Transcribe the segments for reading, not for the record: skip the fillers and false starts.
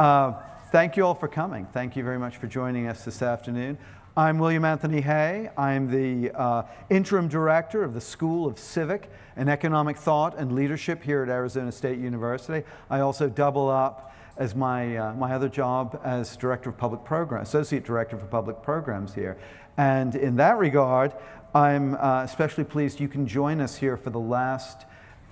Thank you all for coming. Thank you very much for joining us this afternoon. I'm William Anthony Hay. I'm the interim director of the School of Civic and Economic Thought and Leadership here at Arizona State University. I also double up as my other job as director of public programs, associate director for public programs here. And in that regard, I'm especially pleased you can join us here for the last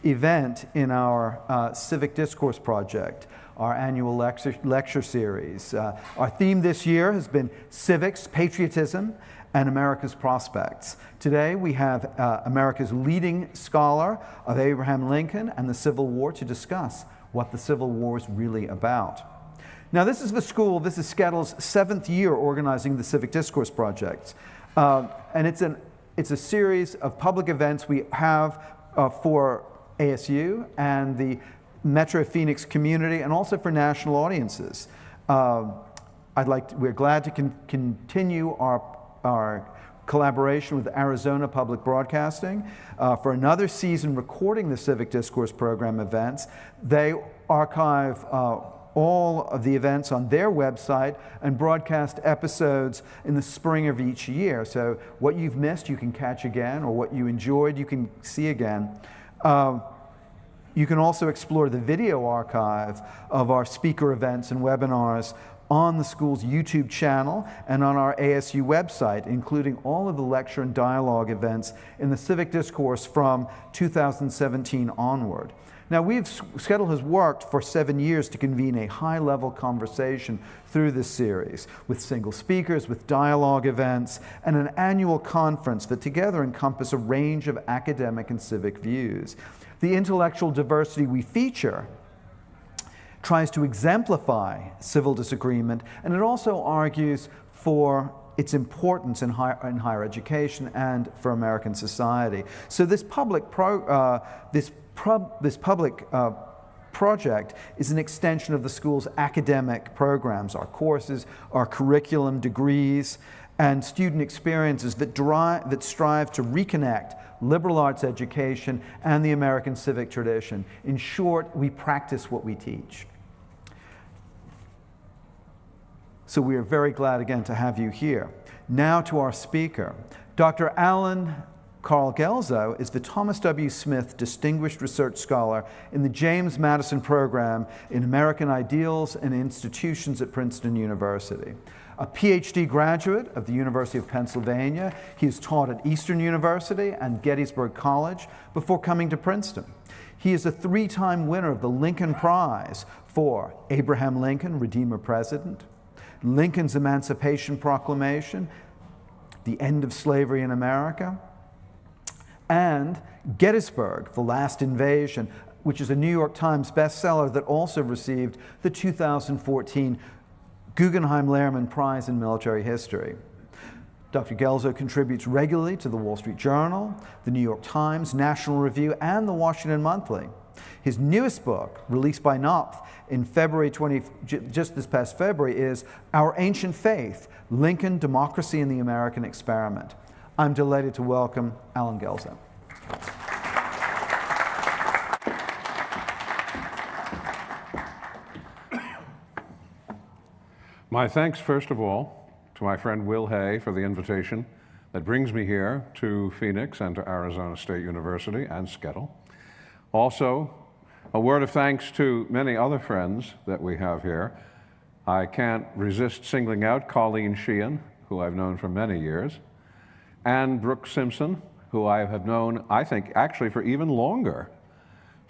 event in our Civic Discourse Project, our annual lecture series. Our theme this year has been Civics, Patriotism, and America's Prospects. Today we have America's leading scholar of Abraham Lincoln and the Civil War to discuss what the Civil War is really about. Now this is Skettle's 7th year organizing the Civic Discourse Project. And it's a series of public events we have for ASU and the Metro Phoenix community, and also for national audiences. We're glad to continue our collaboration with Arizona Public Broadcasting for another season recording the Civic Discourse Program events. They archive all of the events on their website and broadcast episodes in the spring of each year. So what you've missed, you can catch again, or what you enjoyed, you can see again. You can also explore the video archive of our speaker events and webinars on the school's YouTube channel and on our ASU website, including all of the lecture and dialogue events in the Civic Discourse from 2017 onward. Now, Skettle has worked for 7 years to convene a high-level conversation through this series, with single speakers, with dialogue events, and an annual conference that together encompass a range of academic and civic views. The intellectual diversity we feature tries to exemplify civil disagreement, and it also argues for its importance in higher education and for American society. So this public project is an extension of the school's academic programs, our courses, our curriculum, degrees, and student experiences that strive to reconnect liberal arts education and the American civic tradition. In short, we practice what we teach. So we are very glad again to have you here. Now to our speaker. Dr. Alan Carl Gelzo is the Thomas W. Smith Distinguished Research Scholar in the James Madison Program in American Ideals and Institutions at Princeton University. A PhD graduate of the University of Pennsylvania, he has taught at Eastern University and Gettysburg College before coming to Princeton. He is a 3-time winner of the Lincoln Prize for Abraham Lincoln, Redeemer President, Lincoln's Emancipation Proclamation, The End of Slavery in America, and Gettysburg, The Last Invasion, which is a New York Times bestseller that also received the 2014 Guggenheim-Lehrman Prize in Military History. Dr. Gelzo contributes regularly to the Wall Street Journal, the New York Times, National Review, and the Washington Monthly. His newest book, released by Knopf in just this past February, is Our Ancient Faith, Lincoln, Democracy, and the American Experiment. I'm delighted to welcome Alan Gelzo. My thanks, first of all, to my friend Will Hay for the invitation that brings me here to Phoenix and to Arizona State University and Skettle. Also, a word of thanks to many other friends that we have here. I can't resist singling out Colleen Sheehan, who I've known for many years, and Brooke Simpson, who I have known, I think, actually for even longer.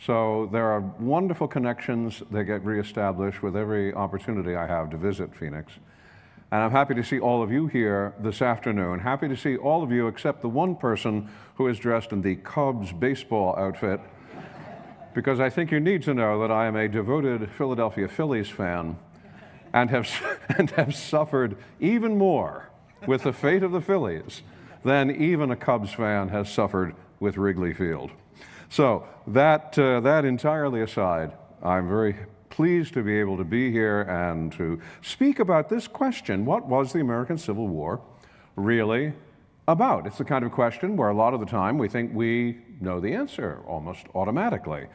So there are wonderful connections that get reestablished with every opportunity I have to visit Phoenix. And I'm happy to see all of you here this afternoon. Happy to see all of you except the one person who is dressed in the Cubs baseball outfit, because I think you need to know that I am a devoted Philadelphia Phillies fan and have suffered even more with the fate of the Phillies than even a Cubs fan has suffered with Wrigley Field. So that entirely aside, I'm very pleased to be able to be here and to speak about this question: what was the American Civil War really about? It's the kind of question where a lot of the time we think we know the answer almost automatically.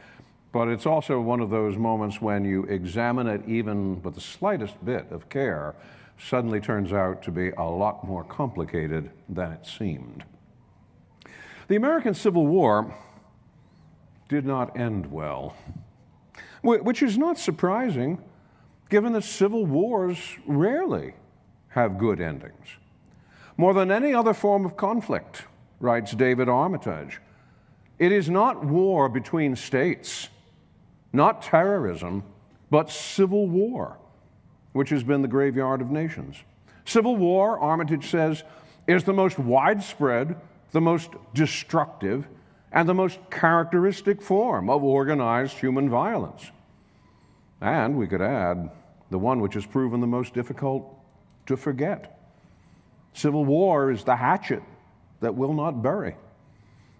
but it's also one of those moments when you examine it even with the slightest bit of care, suddenly turns out to be a lot more complicated than it seemed. The American Civil War did not end well, which is not surprising, given that civil wars rarely have good endings. More than any other form of conflict, writes David Armitage, it is not war between states, not terrorism, but civil war, which has been the graveyard of nations. Civil war, Armitage says, is the most widespread, the most destructive, and the most characteristic form of organized human violence. And we could add, the one which has proven the most difficult to forget. Civil war is the hatchet that will not bury.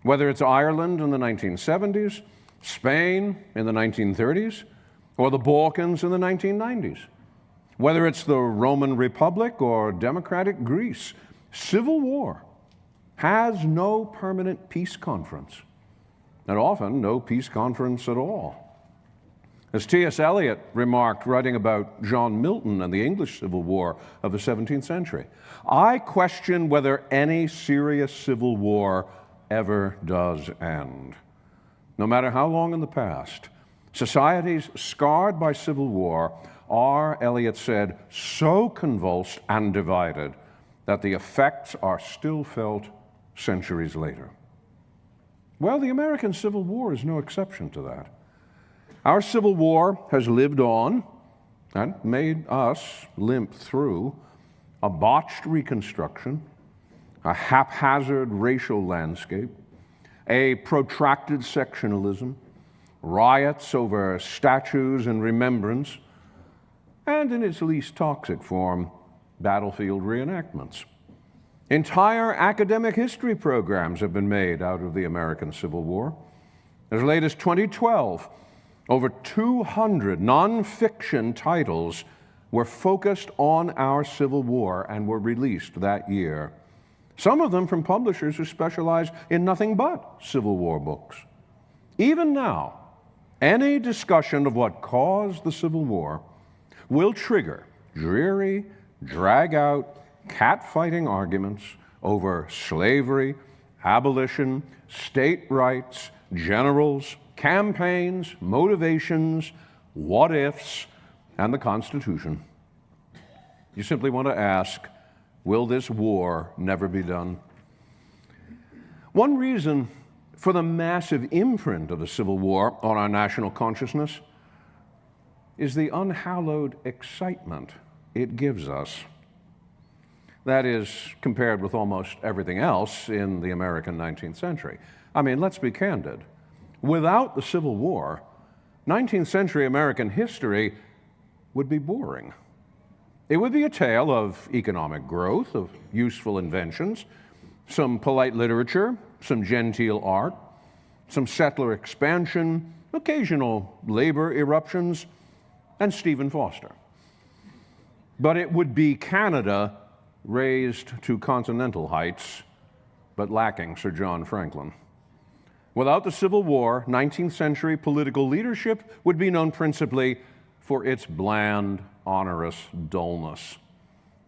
Whether it's Ireland in the 1970s, Spain in the 1930s, or the Balkans in the 1990s. Whether it's the Roman Republic or democratic Greece, civil war has no permanent peace conference, and often no peace conference at all. As T.S. Eliot remarked, writing about John Milton and the English Civil War of the 17th century, I question whether any serious civil war ever does end. No matter how long in the past, societies scarred by civil war are, Eliot said, so convulsed and divided that the effects are still felt centuries later. Well, the American Civil War is no exception to that. Our Civil War has lived on and made us limp through a botched Reconstruction, a haphazard racial landscape, a protracted sectionalism, riots over statues and remembrance, and in its least toxic form, battlefield reenactments. Entire academic history programs have been made out of the American Civil War. As late as 2012, over 200 nonfiction titles were focused on our Civil War and were released that year. Some of them from publishers who specialize in nothing but Civil War books. Even now, any discussion of what caused the Civil War will trigger dreary, drag-out, cat-fighting arguments over slavery, abolition, state rights, generals, campaigns, motivations, what-ifs, and the Constitution. You simply want to ask, will this war never be done? One reason for the massive imprint of the Civil War on our national consciousness is the unhallowed excitement it gives us. That is, compared with almost everything else in the American 19th century. I mean, let's be candid. Without the Civil War, 19th century American history would be boring. It would be a tale of economic growth, of useful inventions, some polite literature, some genteel art, some settler expansion, occasional labor eruptions, and Stephen Foster. But it would be Canada raised to continental heights, but lacking Sir John Franklin. Without the Civil War, 19th century political leadership would be known principally for its bland, onerous dullness.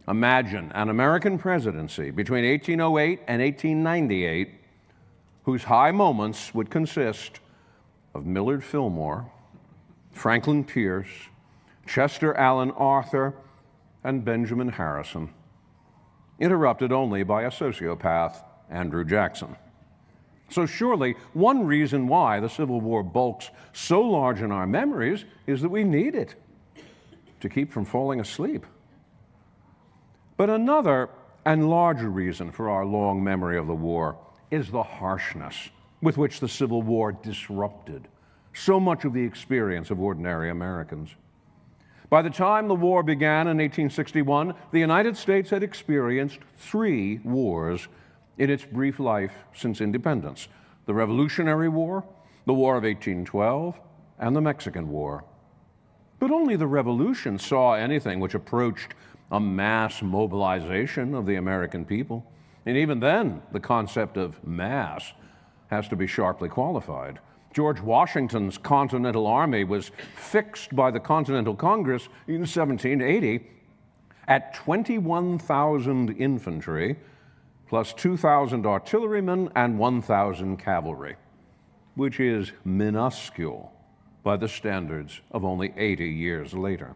Imagine an American presidency between 1808 and 1898 whose high moments would consist of Millard Fillmore, Franklin Pierce, Chester Alan Arthur, and Benjamin Harrison, interrupted only by a sociopath, Andrew Jackson. So surely one reason why the Civil War bulks so large in our memories is that we need it to keep from falling asleep. But another and larger reason for our long memory of the war is the harshness with which the Civil War disrupted so much of the experience of ordinary Americans. By the time the war began in 1861, the United States had experienced 3 wars in its brief life since independence: the Revolutionary War, the War of 1812, and the Mexican War. But only the Revolution saw anything which approached a mass mobilization of the American people. And even then, the concept of mass has to be sharply qualified. George Washington's Continental Army was fixed by the Continental Congress in 1780 at 21,000 infantry, plus 2,000 artillerymen and 1,000 cavalry, which is minuscule by the standards of only 80 years later.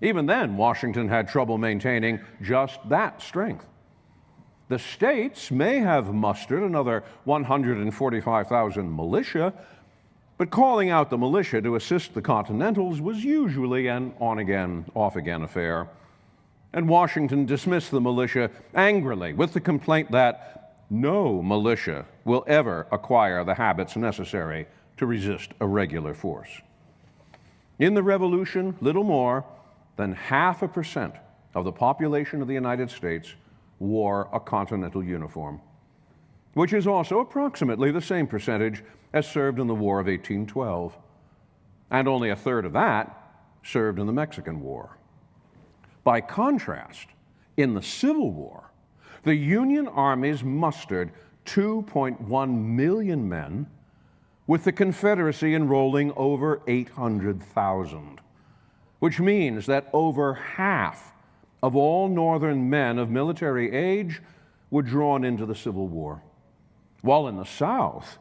Even then, Washington had trouble maintaining just that strength. The states may have mustered another 145,000 militia, but calling out the militia to assist the Continentals was usually an on-again, off-again affair. And Washington dismissed the militia angrily with the complaint that no militia will ever acquire the habits necessary to resist a regular force. In the Revolution, little more than 0.5% of the population of the United States wore a Continental uniform, which is also approximately the same percentage as served in the War of 1812, and only a third of that served in the Mexican War. By contrast, in the Civil War, the Union armies mustered 2.1 million men, with the Confederacy enrolling over 800,000, which means that over half of all Northern men of military age were drawn into the Civil War, while in the South,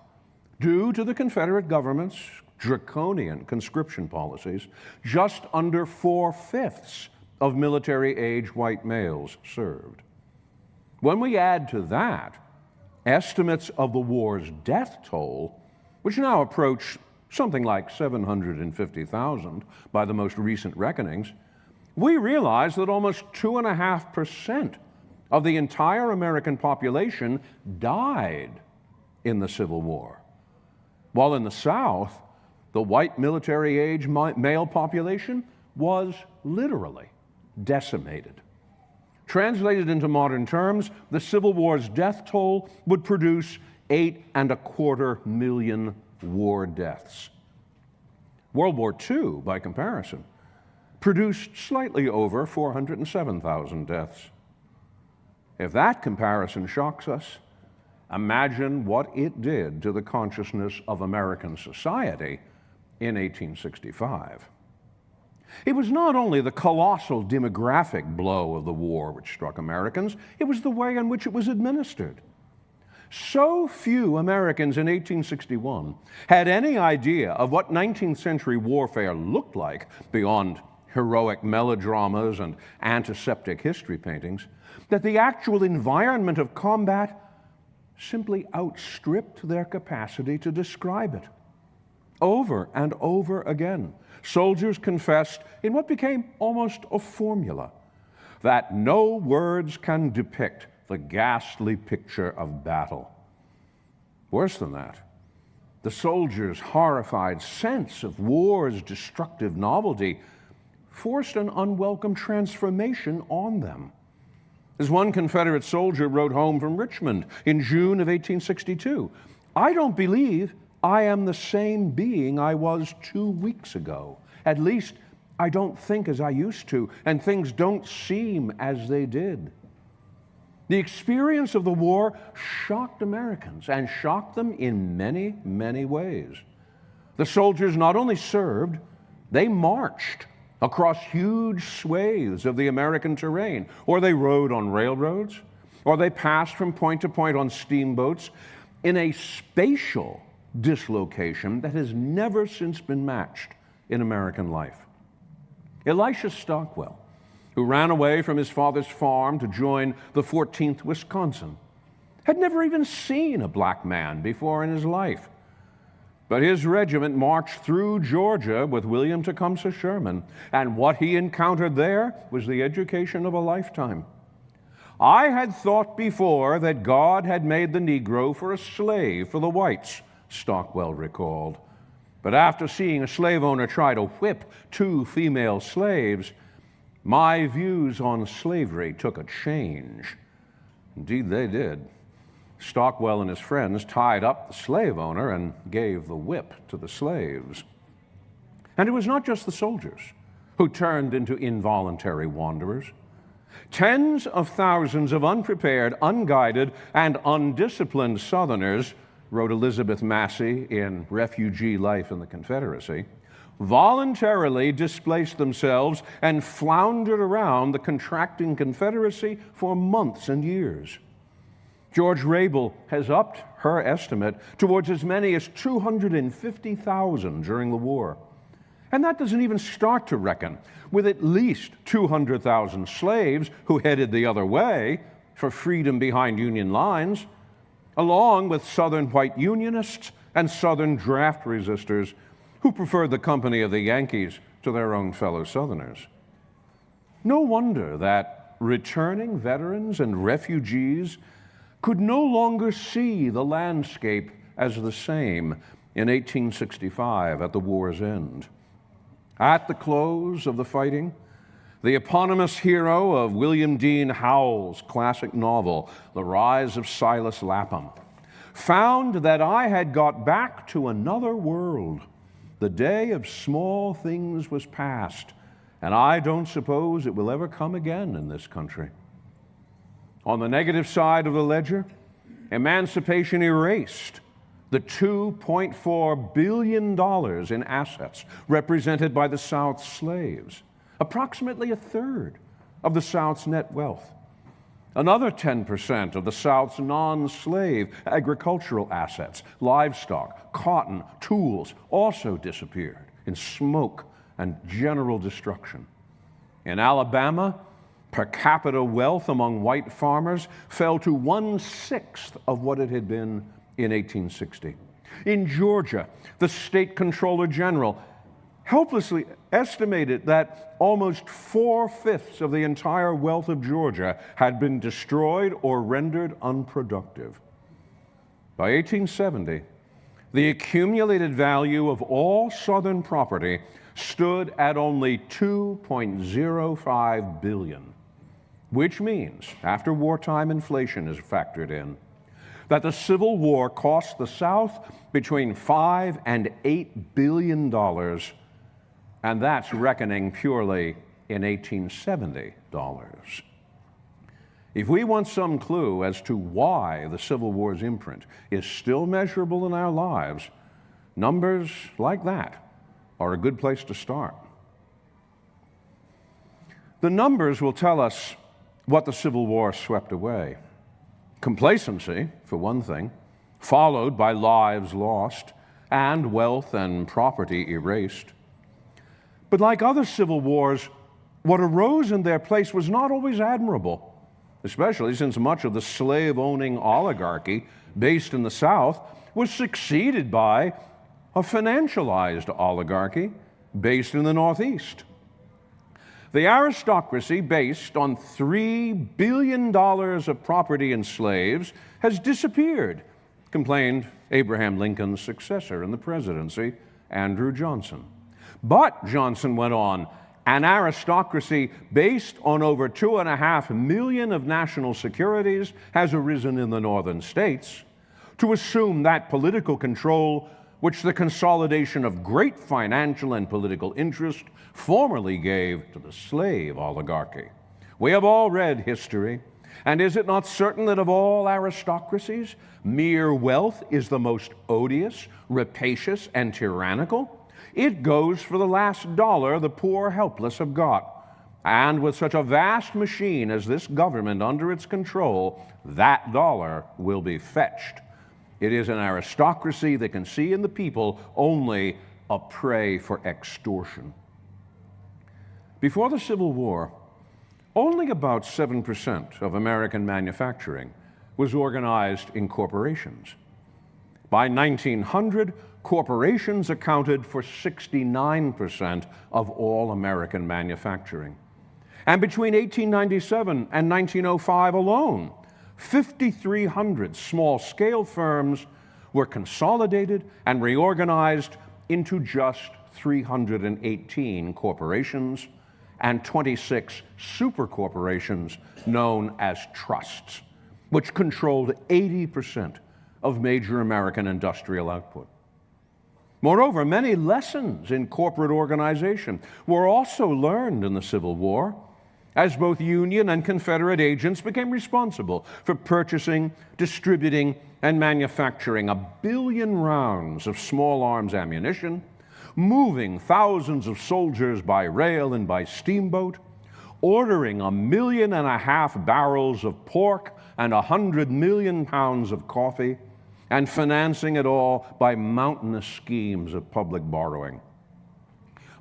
due to the Confederate government's draconian conscription policies, just under 4/5 of military-age white males served. When we add to that estimates of the war's death toll, which now approach something like 750,000 by the most recent reckonings, we realize that almost 2.5% of the entire American population died in the Civil War, while in the South, the white military-age male population was literally decimated. Translated into modern terms, the Civil War's death toll would produce 8.25 million war deaths. World War II, by comparison, produced slightly over 407,000 deaths. If that comparison shocks us, imagine what it did to the consciousness of American society in 1865. It was not only the colossal demographic blow of the war which struck Americans, it was the way in which it was administered. So few Americans in 1861 had any idea of what 19th century warfare looked like beyond heroic melodramas and antiseptic history paintings, that the actual environment of combat simply outstripped their capacity to describe it. Over and over again, soldiers confessed in what became almost a formula that no words can depict the ghastly picture of battle. Worse than that, the soldiers' horrified sense of war's destructive novelty forced an unwelcome transformation on them. As one Confederate soldier wrote home from Richmond in June of 1862, "I don't believe I am the same being I was 2 weeks ago. At least I don't think as I used to, and things don't seem as they did." The experience of the war shocked Americans, and shocked them in many, many ways. The soldiers not only served, they marched across huge swathes of the American terrain, or they rode on railroads, or they passed from point to point on steamboats in a spatial dislocation that has never since been matched in American life. Elisha Stockwell, who ran away from his father's farm to join the 14th Wisconsin, had never even seen a black man before in his life. But his regiment marched through Georgia with William Tecumseh Sherman, and what he encountered there was the education of a lifetime. "I had thought before that God had made the Negro for a slave for the whites," Stockwell recalled. "But after seeing a slave owner try to whip 2 female slaves, my views on slavery took a change." Indeed, they did. Stockwell and his friends tied up the slave owner and gave the whip to the slaves. And it was not just the soldiers who turned into involuntary wanderers. Tens of thousands of unprepared, unguided, and undisciplined Southerners wrote Elizabeth Massey in Refugee Life in the Confederacy, voluntarily displaced themselves and floundered around the contracting Confederacy for months and years. George Rabel has upped her estimate towards as many as 250,000 during the war. And that doesn't even start to reckon with at least 200,000 slaves who headed the other way for freedom behind Union lines, along with Southern white Unionists and Southern draft resistors who preferred the company of the Yankees to their own fellow Southerners. No wonder that returning veterans and refugees could no longer see the landscape as the same in 1865 at the war's end. At the close of the fighting, the eponymous hero of William Dean Howell's classic novel, The Rise of Silas Lapham, found that I had got back to another world. The day of small things was past, and I don't suppose it will ever come again in this country. On the negative side of the ledger, emancipation erased the $2.4 billion in assets represented by the South's slaves, approximately a third of the South's net wealth. Another 10% of the South's non-slave agricultural assets, livestock, cotton, tools, also disappeared in smoke and general destruction. In Alabama, per capita wealth among white farmers fell to 1/6 of what it had been in 1860. In Georgia, the state comptroller general helplessly estimated that almost 4/5 of the entire wealth of Georgia had been destroyed or rendered unproductive. By 1870, the accumulated value of all Southern property stood at only $2.05 billion, which means, after wartime inflation is factored in, that the Civil War cost the South between $5 and $8 billion, and that's reckoning purely in 1870 dollars. If we want some clue as to why the Civil War's imprint is still measurable in our lives, numbers like that are a good place to start. The numbers will tell us what the Civil War swept away. Complacency, for one thing, followed by lives lost and wealth and property erased. But like other civil wars, what arose in their place was not always admirable, especially since much of the slave-owning oligarchy based in the South was succeeded by a financialized oligarchy based in the Northeast. The aristocracy, based on $3 billion of property in slaves, has disappeared, complained Abraham Lincoln's successor in the presidency, Andrew Johnson. But, Johnson went on, an aristocracy based on over 2.5 million of national securities has arisen in the northern states to assume that political control which the consolidation of great financial and political interest formerly gave to the slave oligarchy. We have all read history, and is it not certain that of all aristocracies, mere wealth is the most odious, rapacious, and tyrannical? It goes for the last dollar the poor helpless have got. And with such a vast machine as this government under its control, that dollar will be fetched. It is an aristocracy that can see in the people only a prey for extortion. Before the Civil War, only about 7% of American manufacturing was organized in corporations. By 1900, corporations accounted for 69% of all American manufacturing. And between 1897 and 1905 alone, 5,300 small-scale firms were consolidated and reorganized into just 318 corporations and 26 supercorporations known as trusts, which controlled 80% of major American industrial output. Moreover, many lessons in corporate organization were also learned in the Civil War, as both Union and Confederate agents became responsible for purchasing, distributing, and manufacturing 1 billion rounds of small arms ammunition, moving thousands of soldiers by rail and by steamboat, ordering 1.5 million barrels of pork and 100 million pounds of coffee, and financing it all by mountainous schemes of public borrowing.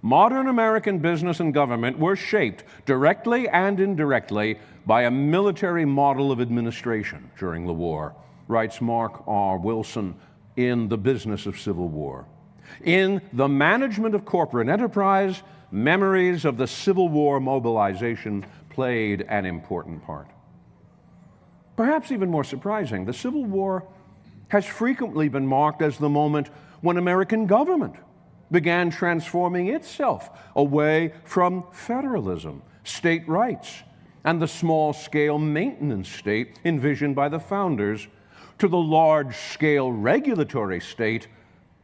Modern American business and government were shaped directly and indirectly by a military model of administration during the war, writes Mark R. Wilson in The Business of Civil War. In the management of corporate enterprise, memories of the Civil War mobilization played an important part. Perhaps even more surprising, the Civil War has frequently been marked as the moment when American government began transforming itself away from federalism, state rights, and the small-scale maintenance state envisioned by the founders to the large-scale regulatory state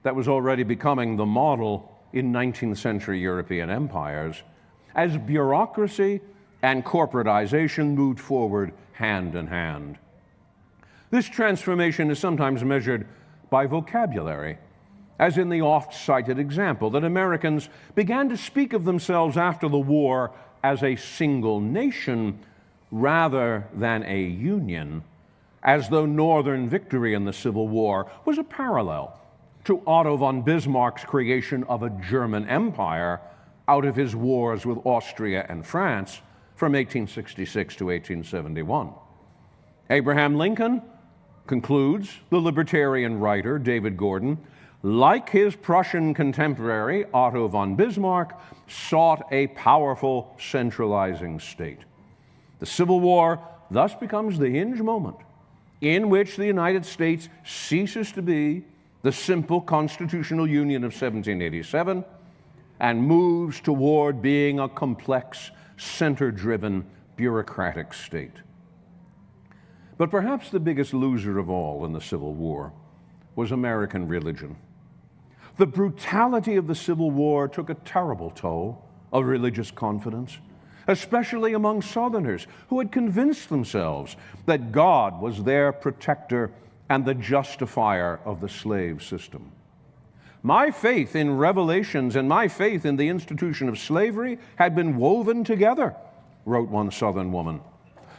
that was already becoming the model in 19th century European empires, as bureaucracy and corporatization moved forward hand in hand. This transformation is sometimes measured by vocabulary, as in the oft-cited example that Americans began to speak of themselves after the war as a single nation rather than a union, as though Northern victory in the Civil War was a parallel to Otto von Bismarck's creation of a German empire out of his wars with Austria and France from 1866 to 1871. Abraham Lincoln, concludes the libertarian writer David Gordon, like his Prussian contemporary Otto von Bismarck, sought a powerful centralizing state. The Civil War thus becomes the hinge moment in which the United States ceases to be the simple constitutional union of 1787 and moves toward being a complex, center-driven, bureaucratic state. But perhaps the biggest loser of all in the Civil War was American religion. The brutality of the Civil War took a terrible toll of religious confidence, especially among Southerners who had convinced themselves that God was their protector and the justifier of the slave system. My faith in revelations and my faith in the institution of slavery had been woven together, wrote one Southern woman.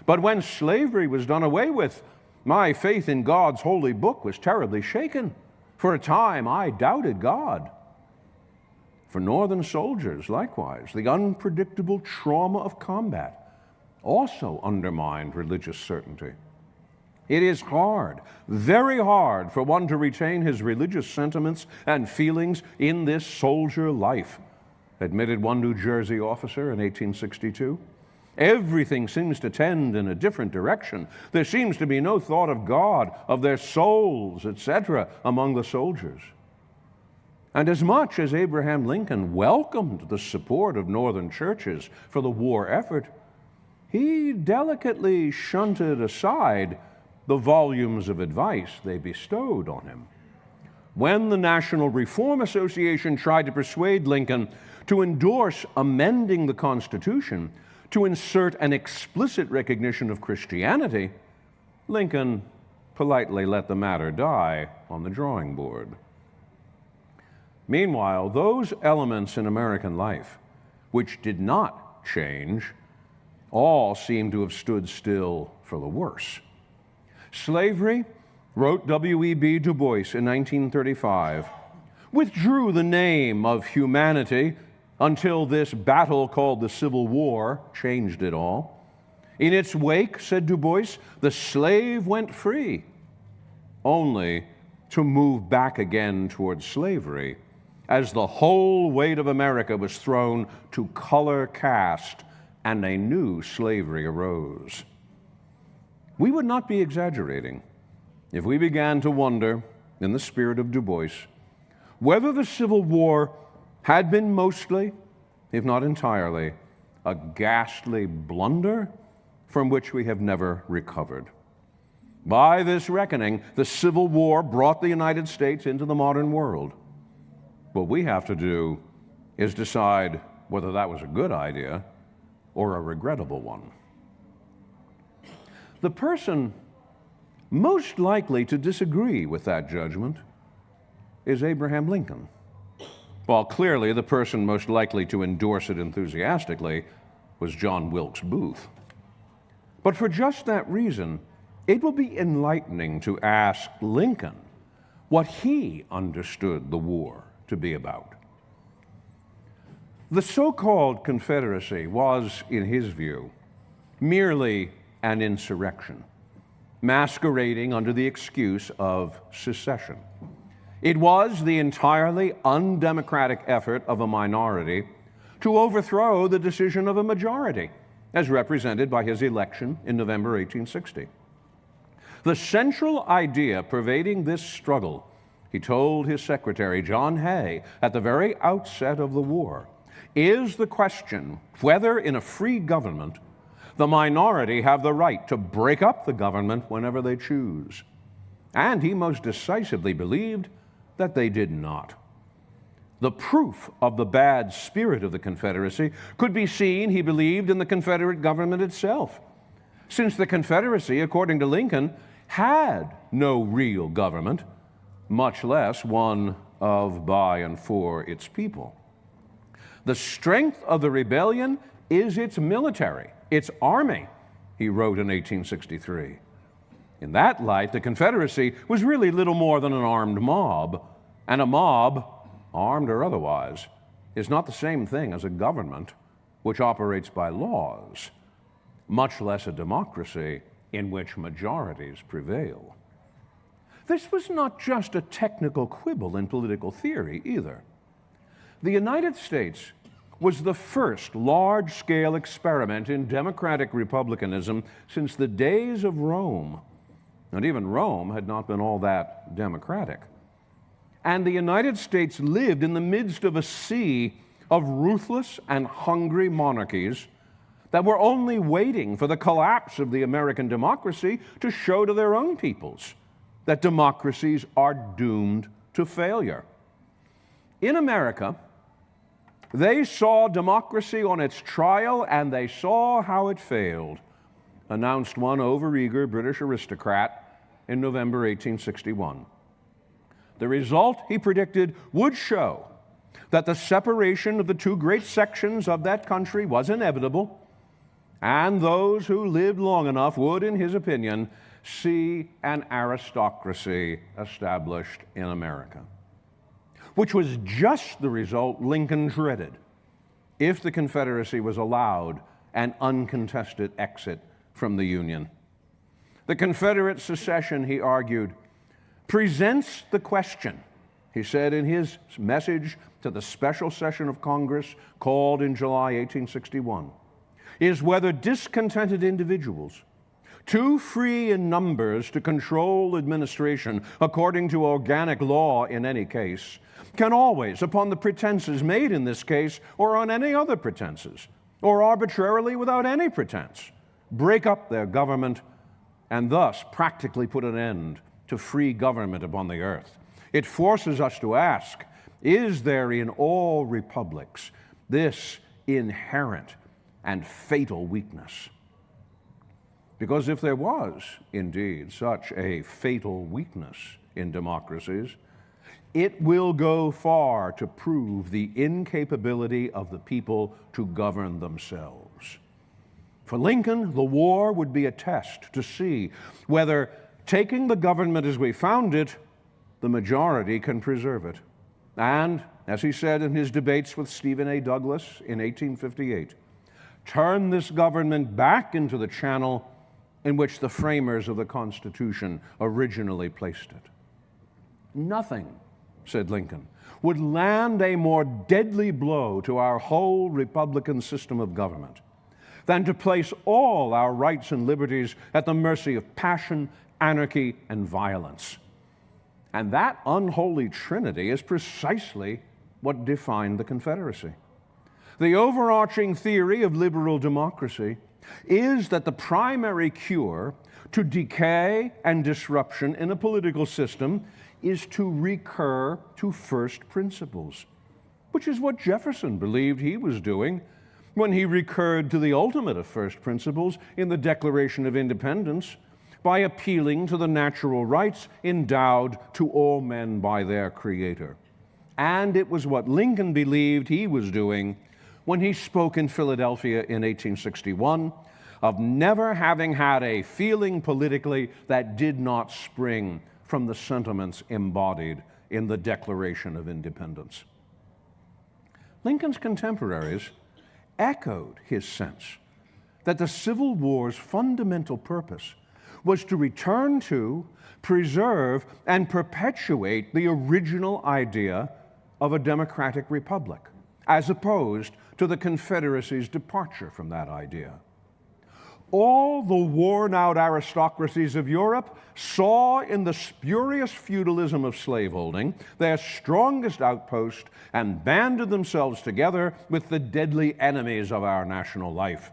But when slavery was done away with, my faith in God's holy book was terribly shaken. For a time, I doubted God. For Northern soldiers, likewise, the unpredictable trauma of combat also undermined religious certainty. It is hard, very hard, for one to retain his religious sentiments and feelings in this soldier life, admitted one New Jersey officer in 1862. Everything seems to tend in a different direction. There seems to be no thought of God, of their souls, etc., among the soldiers. And as much as Abraham Lincoln welcomed the support of Northern churches for the war effort, he delicately shunted aside the volumes of advice they bestowed on him. When the National Reform Association tried to persuade Lincoln to endorse amending the Constitution to insert an explicit recognition of Christianity, Lincoln politely let the matter die on the drawing board. Meanwhile, those elements in American life which did not change all seem to have stood still for the worse. Slavery, wrote W.E.B. Du Bois in 1935, withdrew the name of humanity until this battle called the Civil War changed it all. In its wake, said Du Bois, the slave went free, only to move back again towards slavery as the whole weight of America was thrown to color caste and a new slavery arose. We would not be exaggerating if we began to wonder, in the spirit of Du Bois, whether the Civil War had been mostly, if not entirely, a ghastly blunder from which we have never recovered. By this reckoning, the Civil War brought the United States into the modern world. What we have to do is decide whether that was a good idea or a regrettable one. The person most likely to disagree with that judgment is Abraham Lincoln, while clearly the person most likely to endorse it enthusiastically was John Wilkes Booth. But for just that reason, it will be enlightening to ask Lincoln what he understood the war to be about. The so-called Confederacy was, in his view, merely an insurrection, masquerading under the excuse of secession. It was the entirely undemocratic effort of a minority to overthrow the decision of a majority, as represented by his election in November 1860. The central idea pervading this struggle, he told his secretary, John Hay, at the very outset of the war, is the question whether in a free government the minority have the right to break up the government whenever they choose. And he most decisively believed that they did not. The proof of the bad spirit of the Confederacy could be seen, he believed, in the Confederate government itself, since the Confederacy, according to Lincoln, had no real government, much less one of, by, and for its people. The strength of the rebellion is its military, its army, he wrote in 1863. In that light, the Confederacy was really little more than an armed mob, and a mob, armed or otherwise, is not the same thing as a government which operates by laws, much less a democracy in which majorities prevail. This was not just a technical quibble in political theory either. The United States was the first large-scale experiment in democratic republicanism since the days of Rome, and even Rome had not been all that democratic. And the United States lived in the midst of a sea of ruthless and hungry monarchies that were only waiting for the collapse of the American democracy to show to their own peoples that democracies are doomed to failure. In America, they saw democracy on its trial, and they saw how it failed, announced one overeager British aristocrat in November 1861. The result, he predicted, would show that the separation of the two great sections of that country was inevitable, and those who lived long enough would, in his opinion, see an aristocracy established in America, which was just the result Lincoln dreaded if the Confederacy was allowed an uncontested exit from the Union. The Confederate secession, he argued, presents the question, he said in his message to the special session of Congress called in July 1861, is whether discontented individuals, too free in numbers to control administration according to organic law in any case, can always, upon the pretenses made in this case or on any other pretenses, or arbitrarily without any pretense, break up their government and thus practically put an end to free government upon the earth. It forces us to ask, is there in all republics this inherent and fatal weakness? Because if there was indeed such a fatal weakness in democracies, it will go far to prove the incapability of the people to govern themselves. For Lincoln, the war would be a test to see whether, taking the government as we found it, the majority can preserve it. And, as he said in his debates with Stephen A. Douglas in 1858, turn this government back into the channel in which the framers of the Constitution originally placed it. Nothing, said Lincoln, would land a more deadly blow to our whole Republican system of government than to place all our rights and liberties at the mercy of passion, anarchy, and violence. And that unholy trinity is precisely what defined the Confederacy. The overarching theory of liberal democracy is that the primary cure to decay and disruption in a political system is to recur to first principles, which is what Jefferson believed he was doing when he recurred to the ultimate of first principles in the Declaration of Independence by appealing to the natural rights endowed to all men by their Creator. And it was what Lincoln believed he was doing when he spoke in Philadelphia in 1861 of never having had a feeling politically that did not spring from the sentiments embodied in the Declaration of Independence. Lincoln's contemporaries echoed his sense that the Civil War's fundamental purpose was to return to, preserve, and perpetuate the original idea of a democratic republic, as opposed to the Confederacy's departure from that idea. All the worn-out aristocracies of Europe saw in the spurious feudalism of slaveholding their strongest outpost and banded themselves together with the deadly enemies of our national life,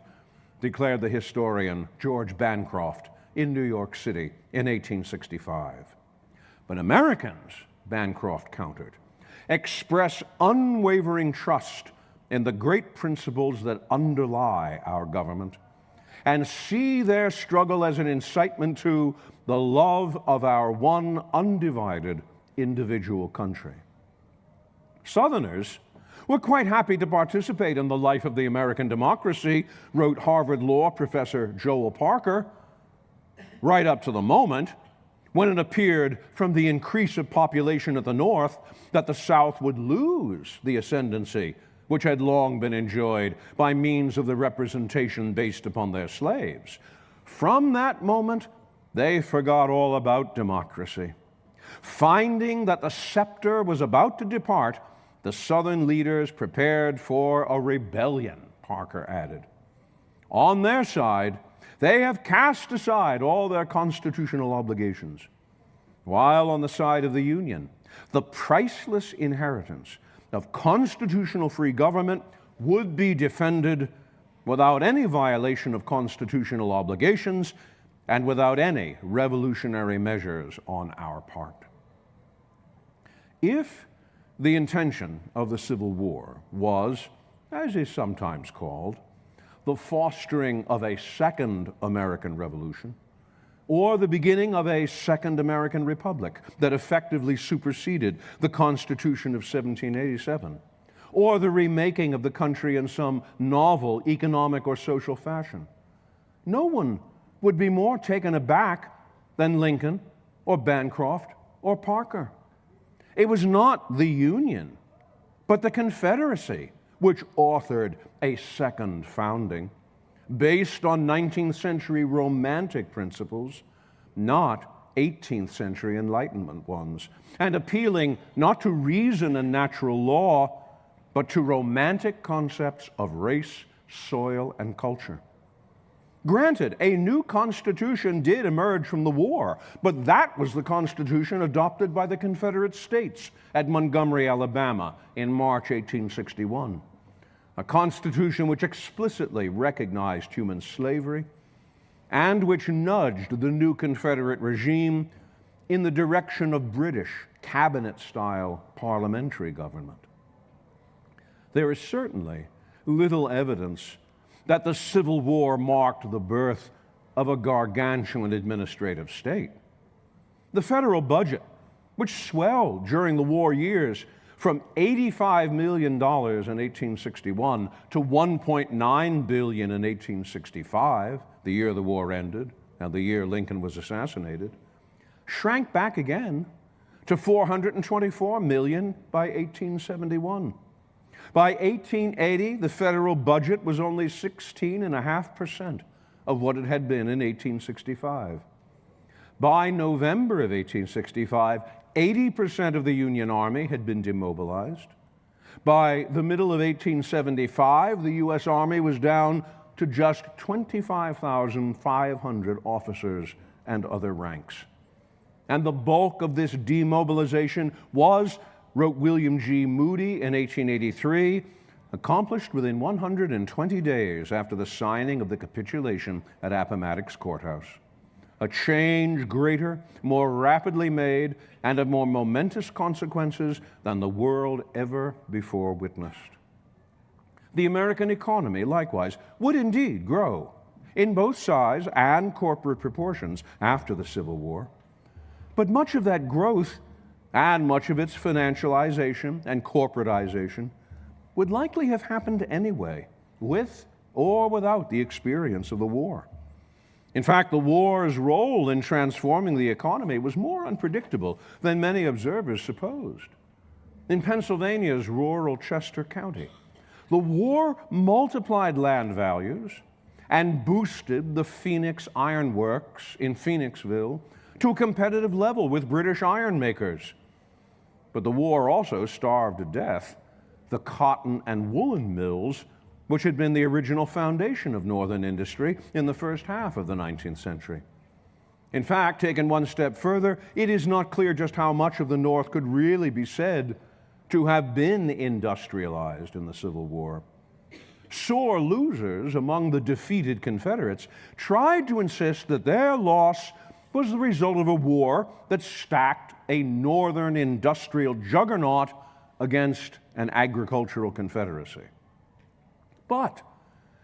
declared the historian George Bancroft in New York City in 1865. But Americans, Bancroft countered, express unwavering trust in the great principles that underlie our government and see their struggle as an incitement to the love of our one undivided individual country. Southerners were quite happy to participate in the life of the American democracy, wrote Harvard Law professor Joel Parker, right up to the moment when it appeared from the increase of population at the North that the South would lose the ascendancy which had long been enjoyed by means of the representation based upon their slaves. From that moment, they forgot all about democracy. Finding that the scepter was about to depart, the Southern leaders prepared for a rebellion, Parker added. On their side, they have cast aside all their constitutional obligations, while on the side of the Union, the priceless inheritance of constitutional free government would be defended without any violation of constitutional obligations and without any revolutionary measures on our part. If the intention of the Civil War was, as is sometimes called, the fostering of a second American Revolution, or the beginning of a second American Republic that effectively superseded the Constitution of 1787, or the remaking of the country in some novel economic or social fashion, no one would be more taken aback than Lincoln or Bancroft or Parker. It was not the Union, but the Confederacy which authored a second founding based on 19th century Romantic principles, not 18th century Enlightenment ones, and appealing not to reason and natural law, but to romantic concepts of race, soil, and culture. Granted, a new constitution did emerge from the war, but that was the constitution adopted by the Confederate States at Montgomery, Alabama in March 1861. A constitution which explicitly recognized human slavery and which nudged the new Confederate regime in the direction of British cabinet-style parliamentary government. There is certainly little evidence that the Civil War marked the birth of a gargantuan administrative state. The federal budget, which swelled during the war years from $85 million in 1861 to $1.9 billion in 1865, the year the war ended and the year Lincoln was assassinated, shrank back again to $424 million by 1871. By 1880, the federal budget was only 16.5% of what it had been in 1865. By November of 1865, 80% of the Union Army had been demobilized. By the middle of 1875, the U.S. Army was down to just 25,500 officers and other ranks. And the bulk of this demobilization was, wrote William G. Moody in 1883, accomplished within 120 days after the signing of the capitulation at Appomattox Courthouse. A change greater, more rapidly made, and of more momentous consequences than the world ever before witnessed. The American economy, likewise, would indeed grow in both size and corporate proportions after the Civil War. But much of that growth and much of its financialization and corporatization would likely have happened anyway, with or without the experience of the war. In fact, the war's role in transforming the economy was more unpredictable than many observers supposed. In Pennsylvania's rural Chester County, the war multiplied land values and boosted the Phoenix Iron Works in Phoenixville to a competitive level with British iron makers. But the war also starved to death the cotton and woolen mills, which had been the original foundation of Northern industry in the first half of the 19th century. In fact, taken one step further, it is not clear just how much of the North could really be said to have been industrialized in the Civil War. Sore losers among the defeated Confederates tried to insist that their loss was the result of a war that stacked a Northern industrial juggernaut against an agricultural confederacy. But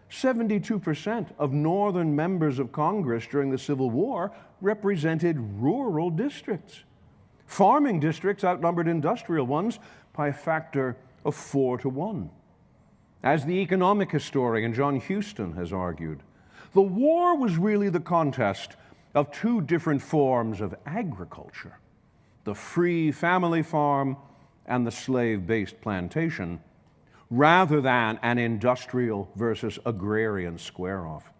72% of Northern members of Congress during the Civil War represented rural districts. Farming districts outnumbered industrial ones by a factor of 4 to 1. As the economic historian John Houston has argued, the war was really the contest of two different forms of agriculture, the free family farm and the slave-based plantation, rather than an industrial versus agrarian square-off.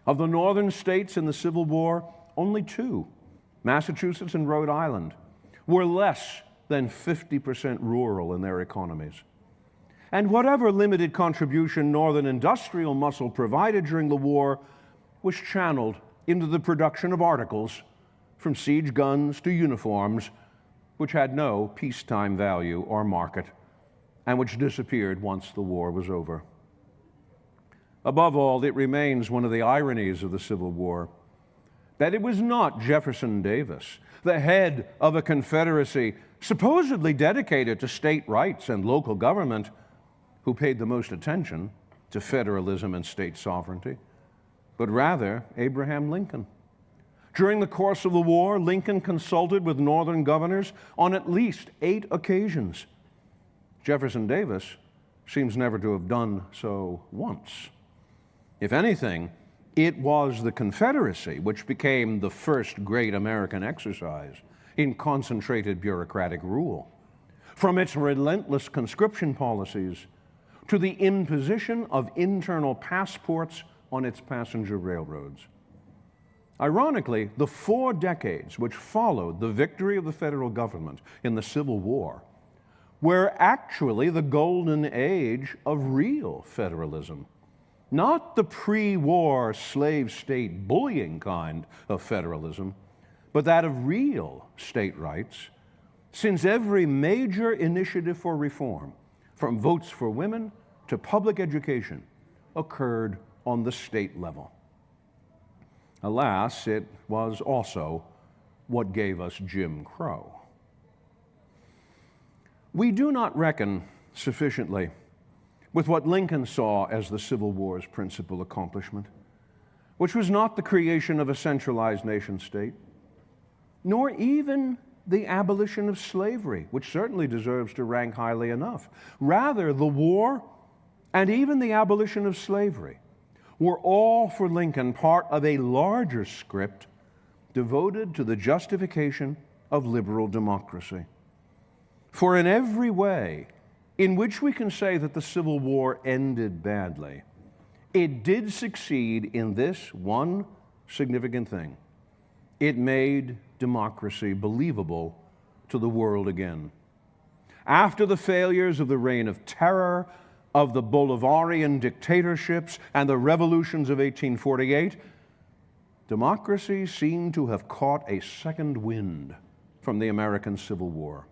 Of the northern states in the Civil War, only two, Massachusetts and Rhode Island, were less than 50% rural in their economies. And whatever limited contribution Northern industrial muscle provided during the war was channeled into the production of articles, from siege guns to uniforms, which had no peacetime value or market, and which disappeared once the war was over. Above all, it remains one of the ironies of the Civil War that it was not Jefferson Davis, the head of a confederacy supposedly dedicated to state rights and local government, who paid the most attention to federalism and state sovereignty, but rather Abraham Lincoln. During the course of the war, Lincoln consulted with Northern governors on at least 8 occasions. Jefferson Davis seems never to have done so once. If anything, it was the Confederacy which became the first great American exercise in concentrated bureaucratic rule. From its relentless conscription policies to the imposition of internal passports on its passenger railroads. Ironically, the 4 decades which followed the victory of the federal government in the Civil War were actually the golden age of real federalism, not the pre-war slave state bullying kind of federalism, but that of real state rights, since every major initiative for reform, from votes for women to public education, occurred on the state level. Alas, it was also what gave us Jim Crow. We do not reckon sufficiently with what Lincoln saw as the Civil War's principal accomplishment, which was not the creation of a centralized nation state, nor even the abolition of slavery, which certainly deserves to rank highly enough. Rather, the war and even the abolition of slavery were all for Lincoln part of a larger script devoted to the justification of liberal democracy. For in every way in which we can say that the Civil War ended badly, it did succeed in this one significant thing. It made democracy believable to the world again. After the failures of the Reign of Terror, of the Bolivarian dictatorships, and the revolutions of 1848, democracy seemed to have caught a second wind from the American Civil War.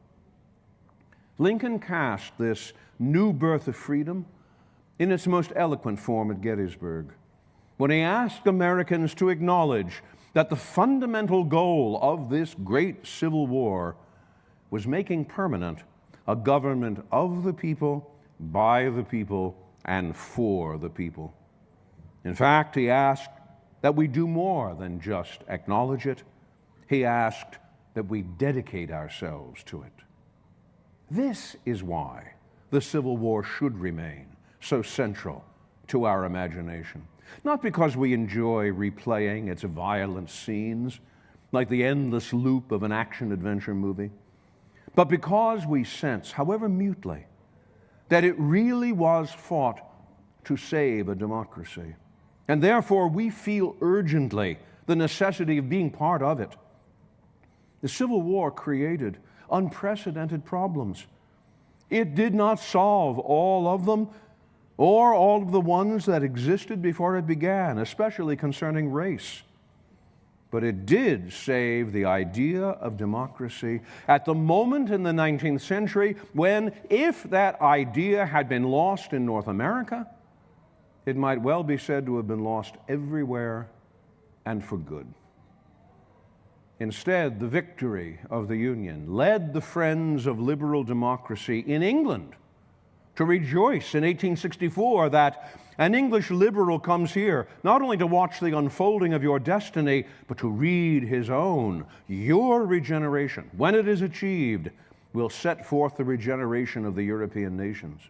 Lincoln cast this new birth of freedom in its most eloquent form at Gettysburg, when he asked Americans to acknowledge that the fundamental goal of this great Civil War was making permanent a government of the people, by the people, and for the people. In fact, he asked that we do more than just acknowledge it. He asked that we dedicate ourselves to it. This is why the Civil War should remain so central to our imagination. Not because we enjoy replaying its violent scenes, like the endless loop of an action-adventure movie, but because we sense, however mutely, that it really was fought to save a democracy. And therefore, we feel urgently the necessity of being part of it. The Civil War created unprecedented problems. It did not solve all of them, or all of the ones that existed before it began, especially concerning race. But it did save the idea of democracy at the moment in the 19th century when, if that idea had been lost in North America, it might well be said to have been lost everywhere and for good. Instead, the victory of the Union led the friends of liberal democracy in England to rejoice in 1864 that an English liberal comes here not only to watch the unfolding of your destiny, but to read his own. Your regeneration, when it is achieved, will set forth the regeneration of the European nations.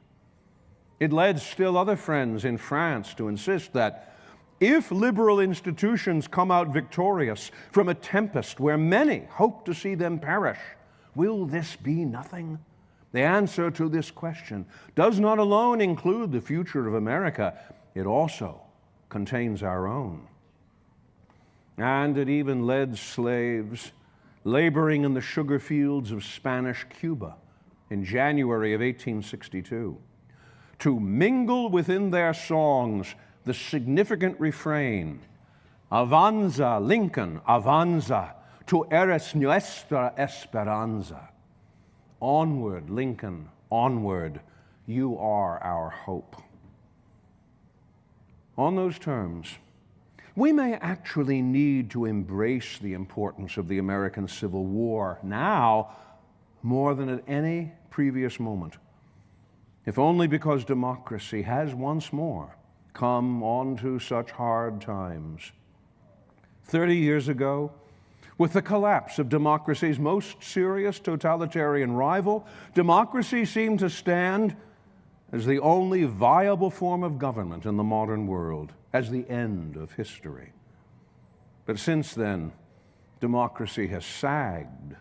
It led still other friends in France to insist that if liberal institutions come out victorious from a tempest where many hope to see them perish, will this be nothing? The answer to this question does not alone include the future of America, it also contains our own. And it even led slaves laboring in the sugar fields of Spanish Cuba in January of 1862 to mingle within their songs the significant refrain, "Avanza, Lincoln, avanza, tu eres nuestra esperanza." Onward, Lincoln, onward, you are our hope. On those terms, we may actually need to embrace the importance of the American Civil War now more than at any previous moment, if only because democracy has once more come onto such hard times. 30 years ago, with the collapse of democracy's most serious totalitarian rival, democracy seemed to stand as the only viable form of government in the modern world, as the end of history. But since then, democracy has sagged.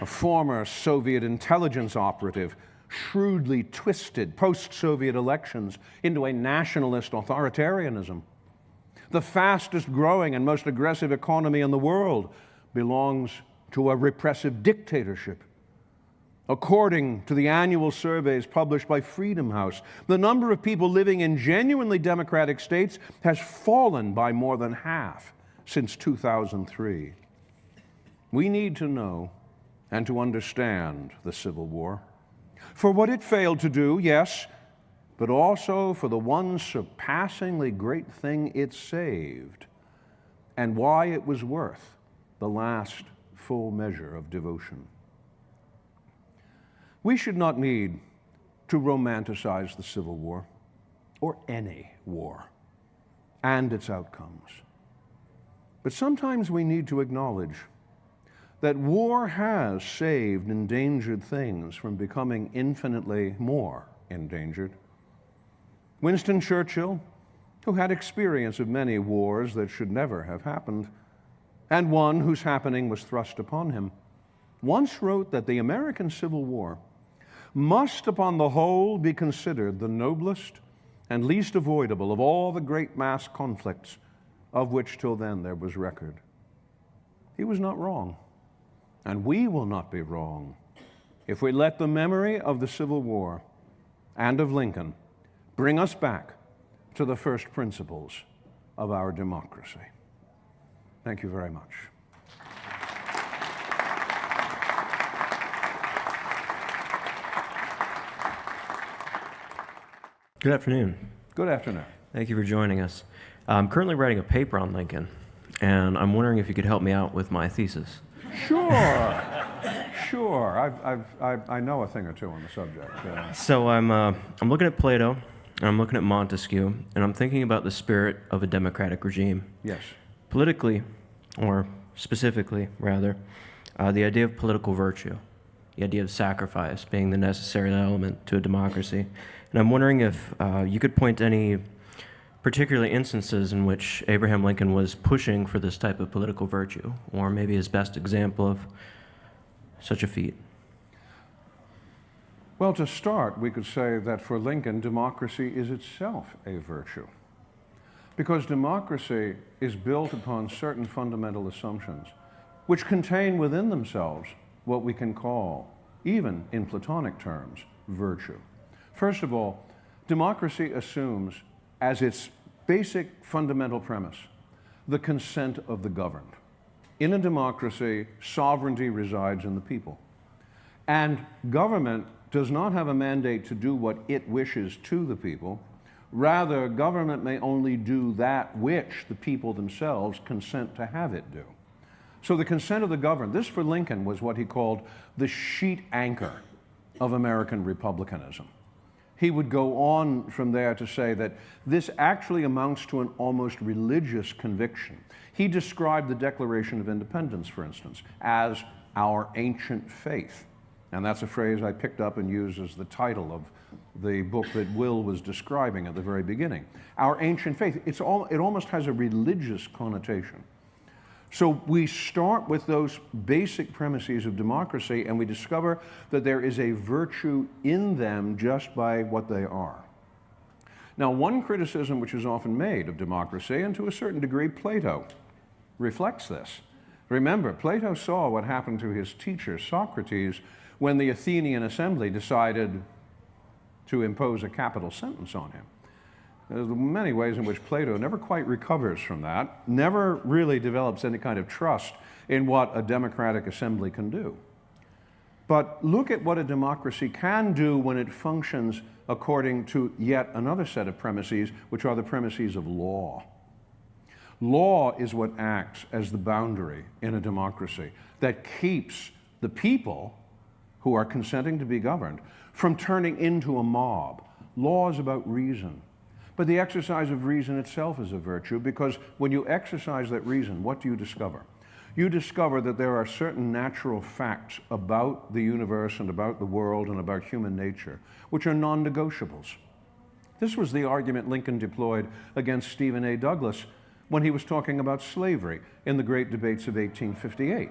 A former Soviet intelligence operative shrewdly twisted post-Soviet elections into a nationalist authoritarianism. The fastest growing and most aggressive economy in the world belongs to a repressive dictatorship. According to the annual surveys published by Freedom House, the number of people living in genuinely democratic states has fallen by more than half since 2003. We need to know and to understand the Civil War for what it failed to do, yes, but also for the one surpassingly great thing it saved, and why it was worth the last full measure of devotion. We should not need to romanticize the Civil War, or any war, and its outcomes. But sometimes we need to acknowledge that war has saved endangered things from becoming infinitely more endangered. Winston Churchill, who had experience of many wars that should never have happened, and one whose happening was thrust upon him, once wrote that the American Civil War must, upon the whole, be considered the noblest and least avoidable of all the great mass conflicts of which till then there was record. He was not wrong, and we will not be wrong if we let the memory of the Civil War and of Lincoln bring us back to the first principles of our democracy. Thank you very much. Good afternoon. Good afternoon. Thank you for joining us. I'm currently writing a paper on Lincoln, and I'm wondering if you could help me out with my thesis. Sure. Sure. I know a thing or two on the subject. So I'm looking at Plato, and I'm looking at Montesquieu, and I'm thinking about the spirit of a democratic regime. Yes. Politically, or specifically, rather, the idea of political virtue, the idea of sacrifice being the necessary element to a democracy. And I'm wondering if you could point to any particular instances in which Abraham Lincoln was pushing for this type of political virtue, or maybe his best example of such a feat. Well, to start, we could say that for Lincoln, democracy is itself a virtue. Because democracy is built upon certain fundamental assumptions, which contain within themselves what we can call, even in Platonic terms, virtue. First of all, democracy assumes as its basic fundamental premise the consent of the governed. In a democracy, sovereignty resides in the people. And government does not have a mandate to do what it wishes to the people. Rather, government may only do that which the people themselves consent to have it do. So the consent of the governed, this for Lincoln was what he called the sheet anchor of American republicanism. He would go on from there to say that this actually amounts to an almost religious conviction. He described the Declaration of Independence, for instance, as our ancient faith. And that's a phrase I picked up and used as the title of the book that Will was describing at the very beginning. Our ancient faith, it almost has a religious connotation. So we start with those basic premises of democracy, and we discover that there is a virtue in them just by what they are. Now, one criticism which is often made of democracy, and to a certain degree Plato reflects this. Remember, Plato saw what happened to his teacher, Socrates, when the Athenian assembly decided to impose a capital sentence on him. There's many ways in which Plato never quite recovers from that, never really develops any kind of trust in what a democratic assembly can do. But look at what a democracy can do when it functions according to yet another set of premises, which are the premises of law. Law is what acts as the boundary in a democracy that keeps the people who are consenting to be governed from turning into a mob. Law is about reason. But the exercise of reason itself is a virtue, because when you exercise that reason, what do you discover? You discover that there are certain natural facts about the universe and about the world and about human nature which are non-negotiables. This was the argument Lincoln deployed against Stephen A. Douglas when he was talking about slavery in the great debates of 1858.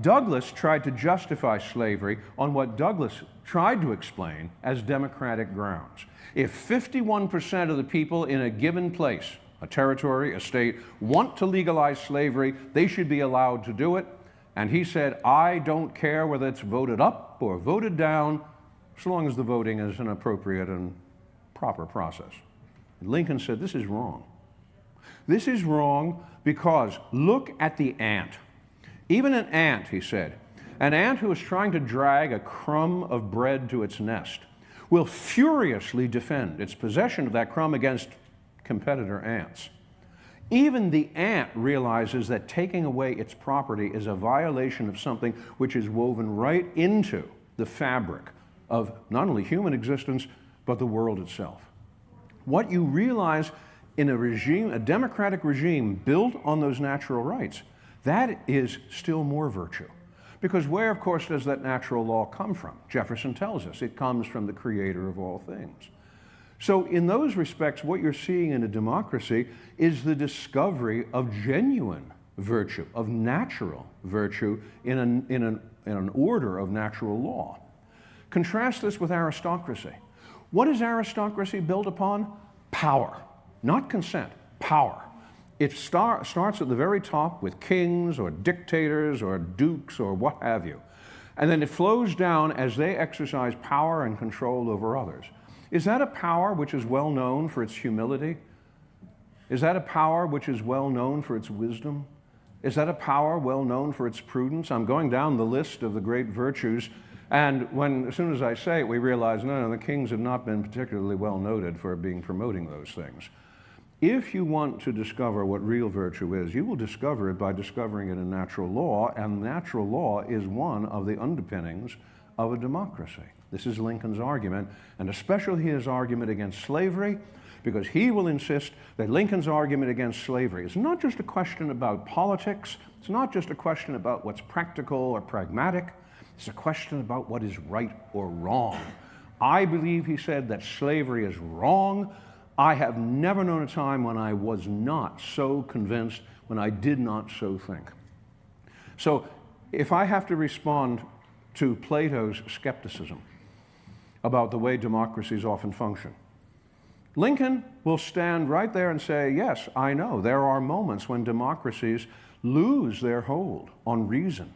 Douglas tried to justify slavery on what Douglas tried to explain as democratic grounds. If 51% of the people in a given place, a territory, a state, want to legalize slavery, they should be allowed to do it. And he said, I don't care whether it's voted up or voted down, so long as the voting is an appropriate and proper process. And Lincoln said, this is wrong. This is wrong because look at the ant. Even an ant, he said, an ant who is trying to drag a crumb of bread to its nest will furiously defend its possession of that crumb against competitor ants. Even the ant realizes that taking away its property is a violation of something which is woven right into the fabric of not only human existence, but the world itself. What you realize in a regime, a democratic regime built on those natural rights, that is still more virtue. Because where, of course, does that natural law come from? Jefferson tells us it comes from the creator of all things. So in those respects, what you're seeing in a democracy is the discovery of genuine virtue, of natural virtue in an order of natural law. Contrast this with aristocracy. What is aristocracy built upon? Power, not consent, power. It starts at the very top with kings or dictators or dukes or what have you. And then it flows down as they exercise power and control over others. Is that a power which is well known for its humility? Is that a power which is well known for its wisdom? Is that a power well known for its prudence? I'm going down the list of the great virtues, and as soon as I say it, we realize, no, the kings have not been particularly well noted for promoting those things. If you want to discover what real virtue is, you will discover it by discovering it in natural law, and natural law is one of the underpinnings of a democracy. This is Lincoln's argument, and especially his argument against slavery, because he will insist that Lincoln's argument against slavery is not just a question about politics, it's not just a question about what's practical or pragmatic, it's a question about what is right or wrong. I believe, he said, that slavery is wrong. I have never known a time when I was not so convinced, when I did not so think. So if I have to respond to Plato's skepticism about the way democracies often function, Lincoln will stand right there and say, yes, I know, there are moments when democracies lose their hold on reason.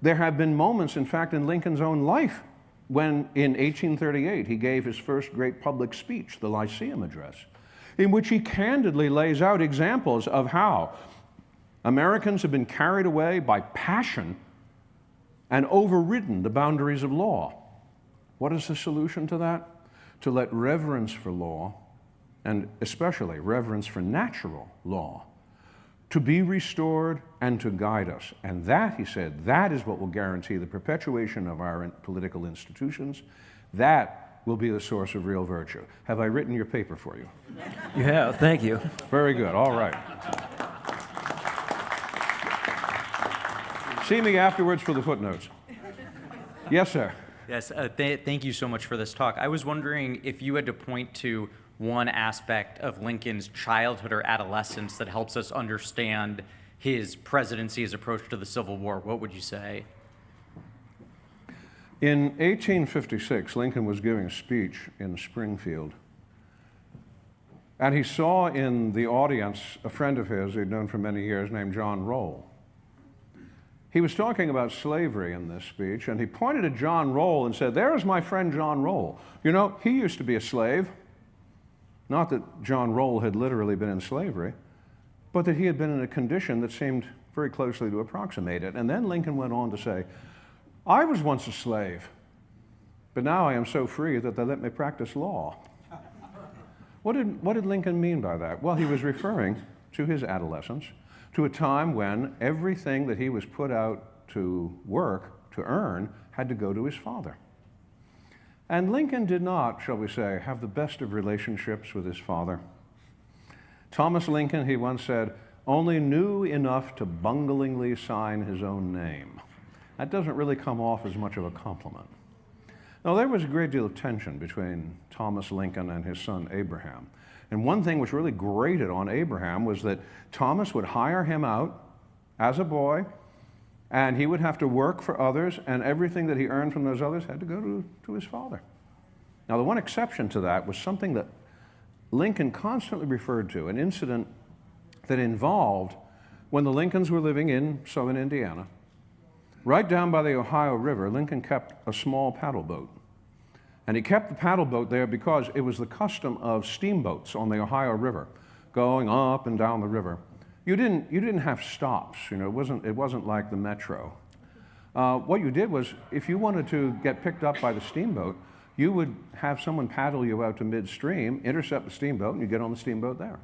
There have been moments, in fact, in Lincoln's own life when, in 1838, he gave his first great public speech, the Lyceum Address, in which he candidly lays out examples of how Americans have been carried away by passion and overridden the boundaries of law. What is the solution to that? To let reverence for law, and especially reverence for natural law, to be restored and to guide us. And that, he said, that is what will guarantee the perpetuation of our political institutions. That will be the source of real virtue. Have I written your paper for you? You have, thank you. Very good, all right. See me afterwards for the footnotes. Yes, sir. Yes, thank you so much for this talk. I was wondering if you had to point to one aspect of Lincoln's childhood or adolescence that helps us understand his presidency, his approach to the Civil War, what would you say? In 1856, Lincoln was giving a speech in Springfield, and he saw in the audience a friend of his he'd known for many years named John Roll. He was talking about slavery in this speech, and he pointed at John Roll and said, "There's my friend John Roll. You know, he used to be a slave." Not that John Roll had literally been in slavery, but that he had been in a condition that seemed very closely to approximate it. And then Lincoln went on to say, "I was once a slave, but now I am so free that they let me practice law." What did Lincoln mean by that? Well, he was referring to his adolescence, to a time when everything that he was put out to work, to earn, had to go to his father. And Lincoln did not, shall we say, have the best of relationships with his father. Thomas Lincoln, he once said, only knew enough to bunglingly sign his own name. That doesn't really come off as much of a compliment. Now, there was a great deal of tension between Thomas Lincoln and his son Abraham. And one thing which really grated on Abraham was that Thomas would hire him out as a boy, and he would have to work for others, and everything that he earned from those others had to go to his father. Now, the one exception to that was something that Lincoln constantly referred to, an incident that involved when the Lincolns were living in southern Indiana. Right down by the Ohio River, Lincoln kept a small paddle boat. And he kept the paddle boat there because it was the custom of steamboats on the Ohio River, going up and down the river. You didn't have stops, you know, it wasn't like the metro. What you did was, if you wanted to get picked up by the steamboat, you would have someone paddle you out to midstream, intercept the steamboat, and you get on the steamboat there.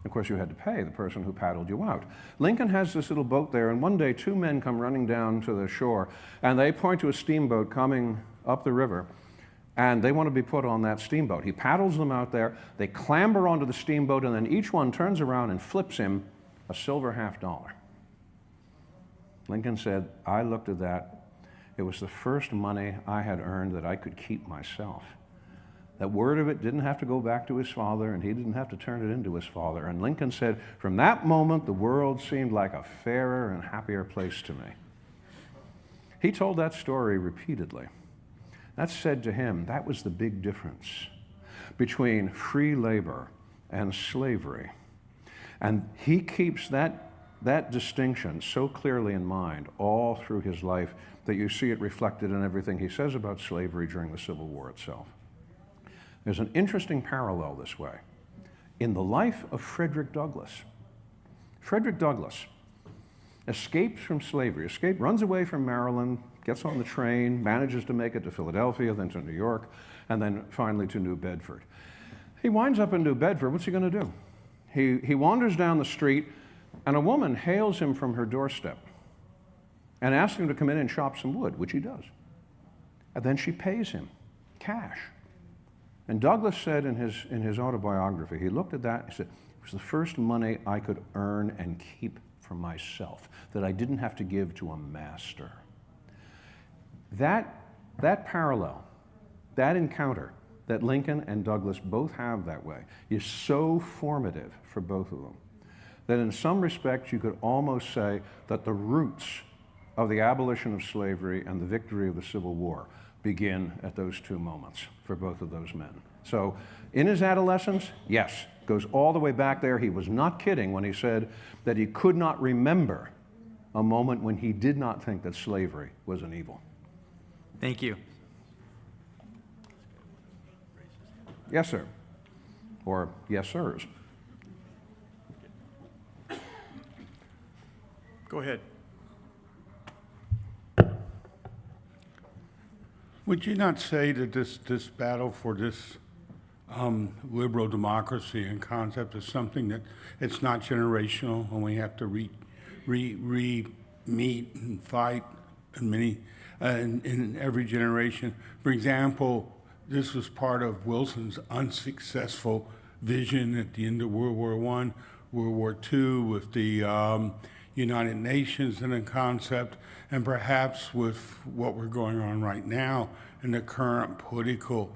Of course, you had to pay the person who paddled you out. Lincoln has this little boat there, and one day 2 men come running down to the shore, and they point to a steamboat coming up the river, and they want to be put on that steamboat. He paddles them out there, they clamber onto the steamboat, and then each one turns around and flips him a silver $50. Lincoln said, I looked at that. It was the first money I had earned that I could keep myself. That word of it didn't have to go back to his father, and he didn't have to turn it into his father. And Lincoln said, from that moment, the world seemed like a fairer and happier place to me. He told that story repeatedly. That said to him, that was the big difference between free labor and slavery. And he keeps that distinction so clearly in mind all through his life that you see it reflected in everything he says about slavery during the Civil War itself. There's an interesting parallel this way. In the life of Frederick Douglass escapes from slavery, runs away from Maryland, gets on the train, manages to make it to Philadelphia, then to New York, and then finally to New Bedford. He winds up in New Bedford. What's he going to do? He wanders down the street, and a woman hails him from her doorstep and asks him to come in and chop some wood, which he does. And then she pays him cash. And Douglas said in his autobiography, he looked at that and said, it was the first money I could earn and keep for myself, that I didn't have to give to a master. That parallel, that encounter that Lincoln and Douglas both have that way is so formative for both of them that in some respects you could almost say that the roots of the abolition of slavery and the victory of the Civil War begin at those two moments for both of those men. So in his adolescence, yes, goes all the way back there. He was not kidding when he said that he could not remember a moment when he did not think that slavery was an evil. Thank you. Yes, sir. Or yes, sirs. Go ahead. Would you not say that this battle for this liberal democracy and concept is something that it's not generational, and we have to meet and fight in every generation? For example, this was part of Wilson's unsuccessful vision at the end of World War I, World War II, with the United Nations and a concept, and perhaps with what we're going on right now in the current political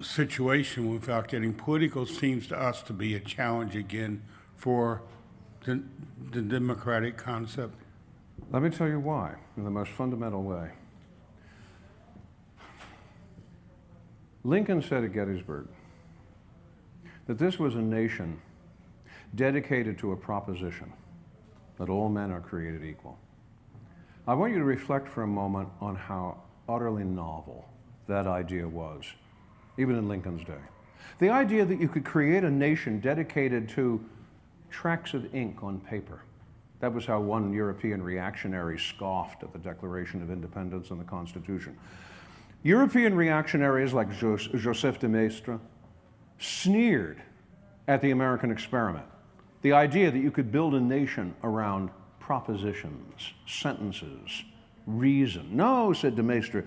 situation, without getting political, seems to us to be a challenge again for the democratic concept. Let me tell you why, in the most fundamental way. Lincoln said at Gettysburg that this was a nation dedicated to a proposition that all men are created equal. I want you to reflect for a moment on how utterly novel that idea was, even in Lincoln's day. The idea that you could create a nation dedicated to tracts of ink on paper. That was how one European reactionary scoffed at the Declaration of Independence and the Constitution. European reactionaries like Joseph de Maistre sneered at the American experiment. The idea that you could build a nation around propositions, sentences, reason. No, said de Maistre,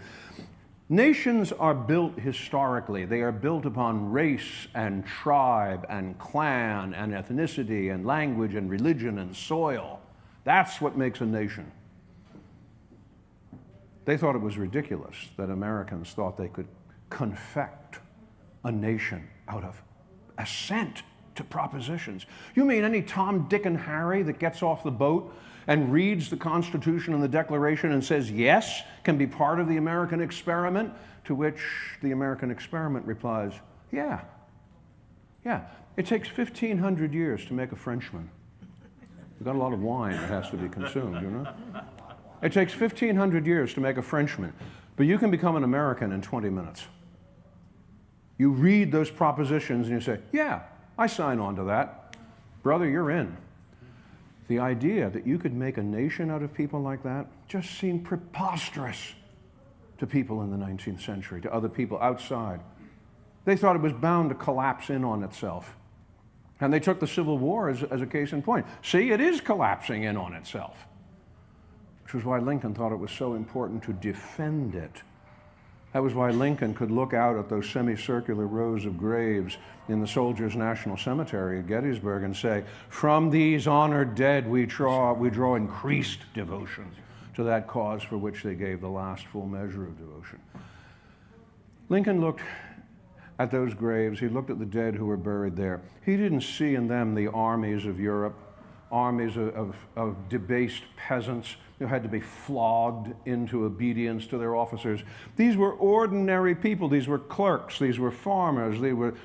nations are built historically. They are built upon race and tribe and clan and ethnicity and language and religion and soil. That's what makes a nation. They thought it was ridiculous that Americans thought they could confect a nation out of assent to propositions. You mean any Tom, Dick, and Harry that gets off the boat and reads the Constitution and the Declaration and says yes can be part of the American experiment? To which the American experiment replies, yeah. It takes 1,500 years to make a Frenchman. We've got a lot of wine that has to be consumed, you know? It takes 1,500 years to make a Frenchman, but you can become an American in 20 minutes. You read those propositions and you say, yeah, I sign on to that. Brother, you're in. The idea that you could make a nation out of people like that just seemed preposterous to people in the 19th century, to other people outside. They thought it was bound to collapse in on itself. And they took the Civil War as a case in point. See, it is collapsing in on itself. Which was why Lincoln thought it was so important to defend it. That was why Lincoln could look out at those semicircular rows of graves in the Soldiers' National Cemetery at Gettysburg and say, from these honored dead we draw increased devotion to that cause for which they gave the last full measure of devotion. Lincoln looked at those graves. He looked at the dead who were buried there. He didn't see in them the armies of Europe, armies of debased peasants who had to be flogged into obedience to their officers. These were ordinary people. These were clerks. These were farmers.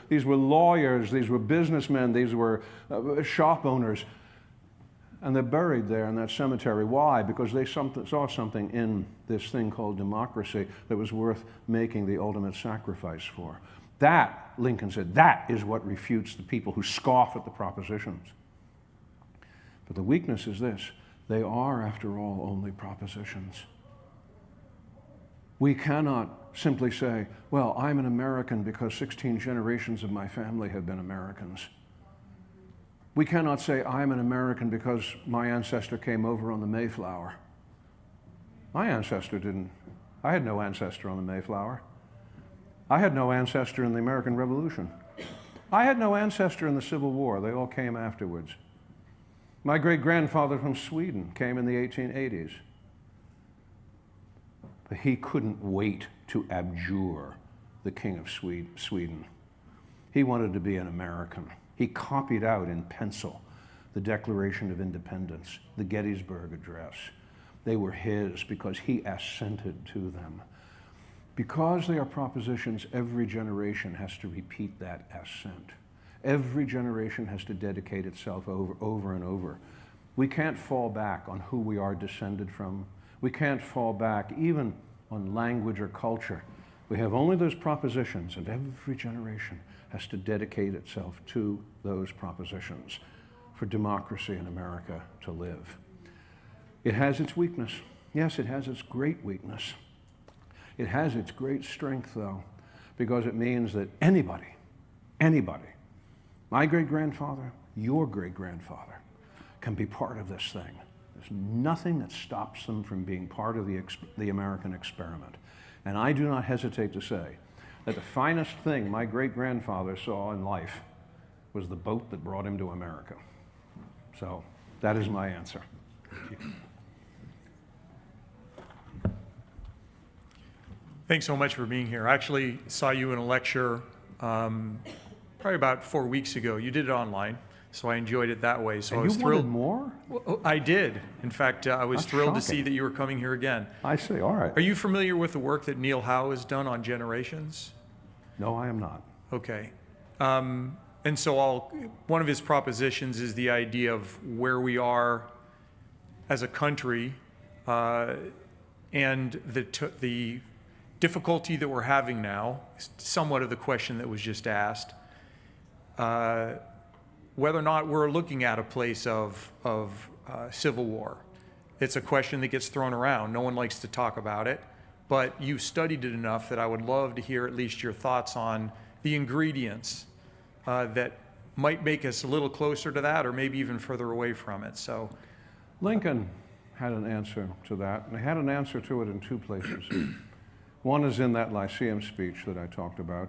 These were lawyers. These were businessmen. These were shop owners. And they're buried there in that cemetery. Why? Because they saw something in this thing called democracy that was worth making the ultimate sacrifice for. That, Lincoln said, that is what refutes the people who scoff at the propositions. But the weakness is this: they are, after all, only propositions. We cannot simply say, well, I'm an American because 16 generations of my family have been Americans. We cannot say, I'm an American because my ancestor came over on the Mayflower. My ancestor didn't. I had no ancestor on the Mayflower. I had no ancestor in the American Revolution. I had no ancestor in the Civil War. They all came afterwards. My great-grandfather from Sweden came in the 1880s. But he couldn't wait to abjure the King of Sweden. He wanted to be an American. He copied out in pencil the Declaration of Independence, the Gettysburg Address. They were his because he assented to them. Because they are propositions, every generation has to repeat that assent. Every generation has to dedicate itself over and over. We can't fall back on who we are descended from. We can't fall back even on language or culture. We have only those propositions, and every generation has to dedicate itself to those propositions for democracy in America to live. It has its weakness. Yes, it has its great weakness. It has its great strength, though, because it means that anybody, my great-grandfather, your great-grandfather, can be part of this thing. There's nothing that stops them from being part of the American experiment. And I do not hesitate to say that the finest thing my great-grandfather saw in life was the boat that brought him to America. So that is my answer. Thank you. Thanks so much for being here. I actually saw you in a lecture probably about 4 weeks ago. You did it online, so I enjoyed it that way. So and I was you thrilled. Wanted more? Well, I did. In fact, I was That's thrilled to shocking. see that you were coming here again. I see, all right. Are you familiar with the work that Neil Howe has done on generations? No, I am not. Okay. And so one of his propositions is the idea of where we are as a country and the difficulty that we're having now, somewhat of the question that was just asked, whether or not we're looking at a place of civil war. It's a question that gets thrown around. No one likes to talk about it, but you've studied it enough that I would love to hear at least your thoughts on the ingredients that might make us a little closer to that or maybe even further away from it. So, Lincoln had an answer to that, and he had an answer to it in two places. One is in that Lyceum speech that I talked about.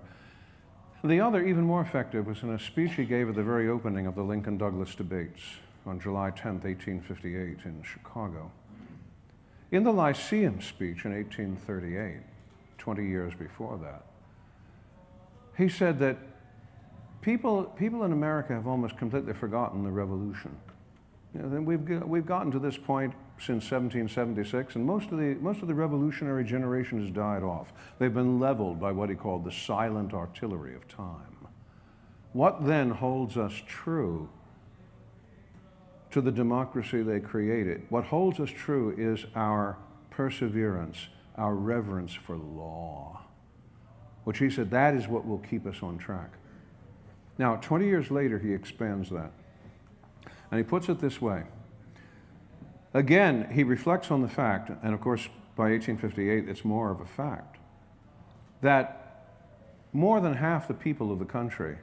The other, even more effective, was in a speech he gave at the very opening of the Lincoln-Douglas debates on July 10th, 1858 in Chicago. In the Lyceum speech in 1838, 20 years before that, he said that people in America have almost completely forgotten the Revolution. You know, we've gotten to this point since 1776, and most of the revolutionary generation has died off. They've been leveled by what he called the silent artillery of time. What then holds us true to the democracy they created? What holds us true is our perseverance, our reverence for law, which he said that is what will keep us on track. Now, 20 years later, he expands that. And he puts it this way. Again, he reflects on the fact, and of course, by 1858, it's more of a fact, that more than half the people of the country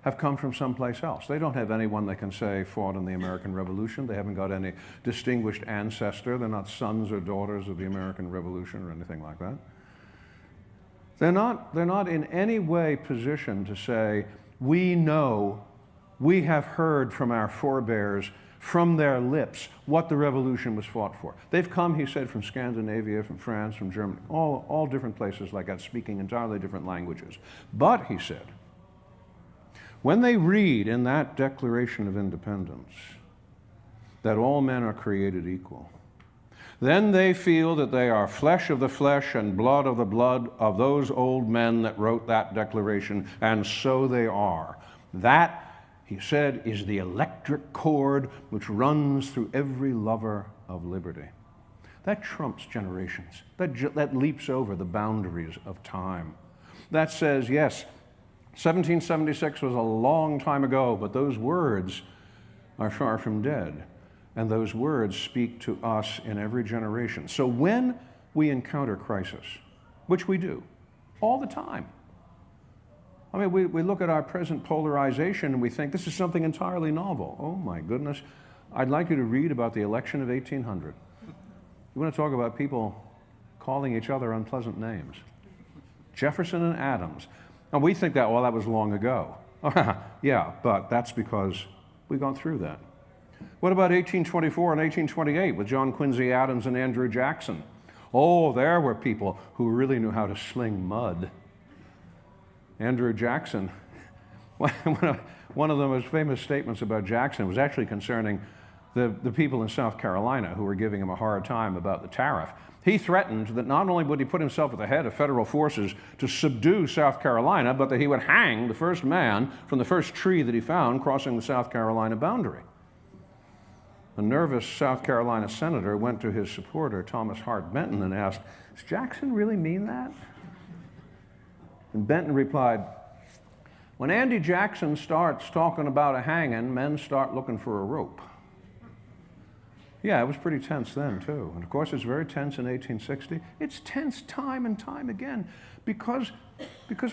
have come from someplace else. They don't have anyone they can say fought in the American Revolution. They haven't got any distinguished ancestor. They're not sons or daughters of the American Revolution or anything like that. They're not in any way positioned to say, we know, we have heard from our forebears, from their lips, what the revolution was fought for. They've come, he said, from Scandinavia, from France, from Germany, all different places like that, speaking entirely different languages. But, he said, when they read in that Declaration of Independence that all men are created equal, then they feel that they are flesh of the flesh and blood of the blood of those old men that wrote that declaration, and so they are. That, he said, is the electric cord which runs through every lover of liberty. That trumps generations. That leaps over the boundaries of time. That says, yes, 1776 was a long time ago, but those words are far from dead. And those words speak to us in every generation. So when we encounter crisis, which we do all the time, I mean, we look at our present polarization and we think this is something entirely novel. Oh my goodness. I'd like you to read about the election of 1800. You want to talk about people calling each other unpleasant names. Jefferson and Adams. And we think that, well, that was long ago. Yeah, but that's because we got through that. What about 1824 and 1828 with John Quincy Adams and Andrew Jackson? Oh, there were people who really knew how to sling mud. Andrew Jackson, one of the most famous statements about Jackson was actually concerning the people in South Carolina who were giving him a hard time about the tariff. He threatened that not only would he put himself at the head of federal forces to subdue South Carolina, but that he would hang the first man from the first tree that he found crossing the South Carolina boundary. A nervous South Carolina senator went to his supporter, Thomas Hart Benton, and asked, "Does Jackson really mean that?" And Benton replied, "When Andy Jackson starts talking about a hanging, men start looking for a rope." Yeah, it was pretty tense then, too. And of course, it's very tense in 1860. It's tense time and time again because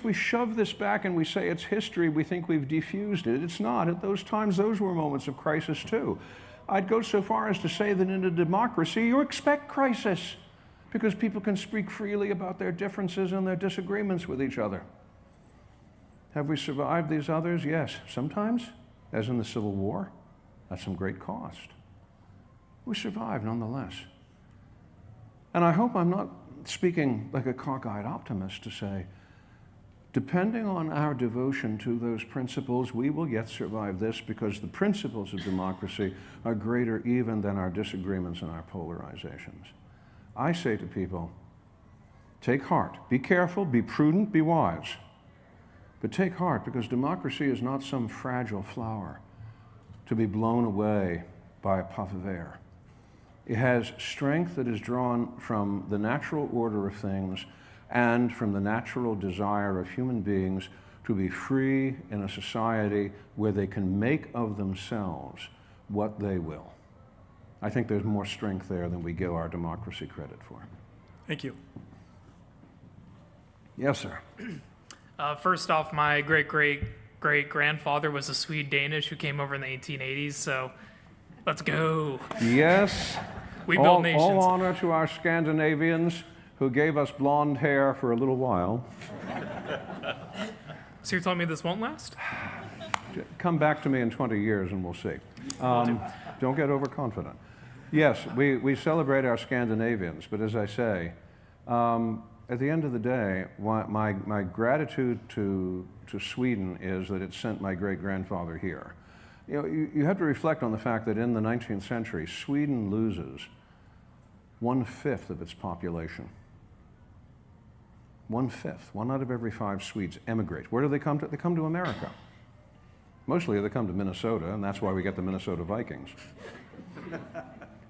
we shove this back and we say it's history, we think we've defused it. It's not. At those times, those were moments of crisis, too. I'd go so far as to say that in a democracy, you expect crisis because people can speak freely about their differences and their disagreements with each other. Have we survived these others? Yes, sometimes, as in the Civil War, at some great cost. We survived nonetheless. And I hope I'm not speaking like a cockeyed optimist to say, depending on our devotion to those principles, we will yet survive this because the principles of democracy are greater even than our disagreements and our polarizations. I say to people, take heart, be careful, be prudent, be wise. But take heart because democracy is not some fragile flower to be blown away by a puff of air. It has strength that is drawn from the natural order of things and from the natural desire of human beings to be free in a society where they can make of themselves what they will. I think there's more strength there than we give our democracy credit for. Thank you. Yes, sir. First off, my great-great-great-grandfather was a Swede-Danish who came over in the 1880s, so let's go. Yes. We build nations. All honor to our Scandinavians who gave us blonde hair for a little while. So you're telling me this won't last? Come back to me in 20 years and we'll see. Don't get overconfident. Yes, we celebrate our Scandinavians, but as I say, at the end of the day, my gratitude to Sweden is that it sent my great-grandfather here. You know, you have to reflect on the fact that in the 19th century, Sweden loses 1/5 of its population. 1/5, 1 out of every 5 Swedes emigrate. Where do they come to? They come to America. Mostly they come to Minnesota, and that's why we get the Minnesota Vikings.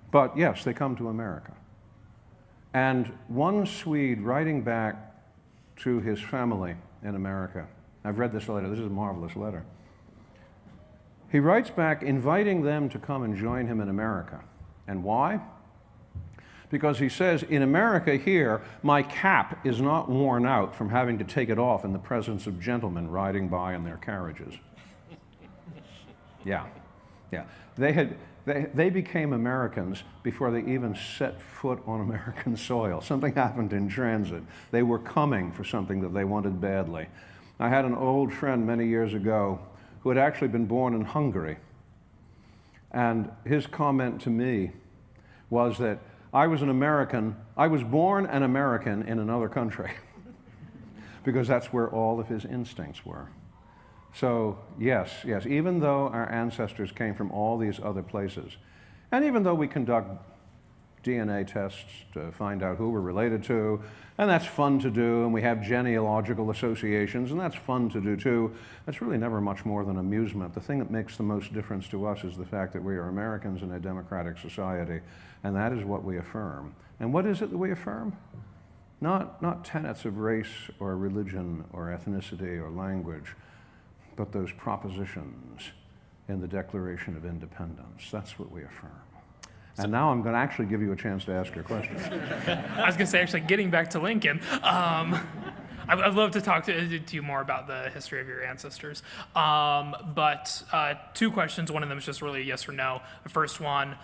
But yes, they come to America. And one Swede writing back to his family in America, I've read this letter, this is a marvelous letter. He writes back inviting them to come and join him in America. And why? Because he says, in America here, my cap is not worn out from having to take it off in the presence of gentlemen riding by in their carriages. Yeah. They became Americans before they even set foot on American soil. Something happened in transit. They were coming for something that they wanted badly. I had an old friend many years ago who had actually been born in Hungary. And his comment to me was that I was born an American in another country because that's where all of his instincts were. So yes, even though our ancestors came from all these other places, and even though we conduct DNA tests to find out who we're related to, and that's fun to do, and we have genealogical associations, and that's fun to do too, that's really never much more than amusement. The thing that makes the most difference to us is the fact that we are Americans in a democratic society, and that is what we affirm. And what is it that we affirm? Not tenets of race or religion or ethnicity or language, but those propositions in the Declaration of Independence. That's what we affirm. And now I'm going to actually give you a chance to ask your question. I was going to say, actually, getting back to Lincoln, I'd love to talk to you more about the history of your ancestors. But 2 questions. One of them is just really a yes or no. The first one,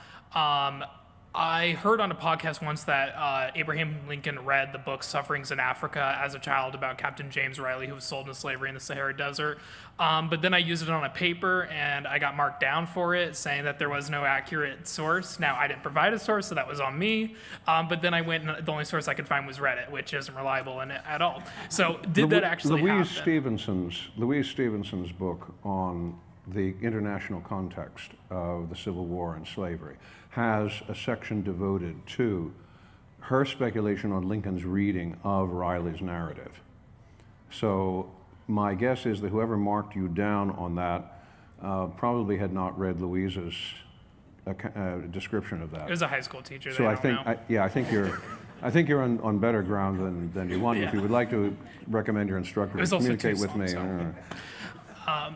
I heard on a podcast once that Abraham Lincoln read the book Sufferings in Africa as a child about Captain James Riley, who was sold into slavery in the Sahara Desert. But then I used it on a paper, and I got marked down for it, saying that there was no accurate source. Now, I didn't provide a source, so that was on me. But then I went, and the only source I could find was Reddit, which isn't reliable at all. So did that actually happen? Louise Stevenson's book on the international context of the Civil War and slavery has a section devoted to her speculation on Lincoln's reading of Riley's narrative. So my guess is that whoever marked you down on that probably had not read Louise's description of that. It was a high school teacher. So I think you're on better ground than you want. Yeah. If you would like to recommend your instructor to communicate with me.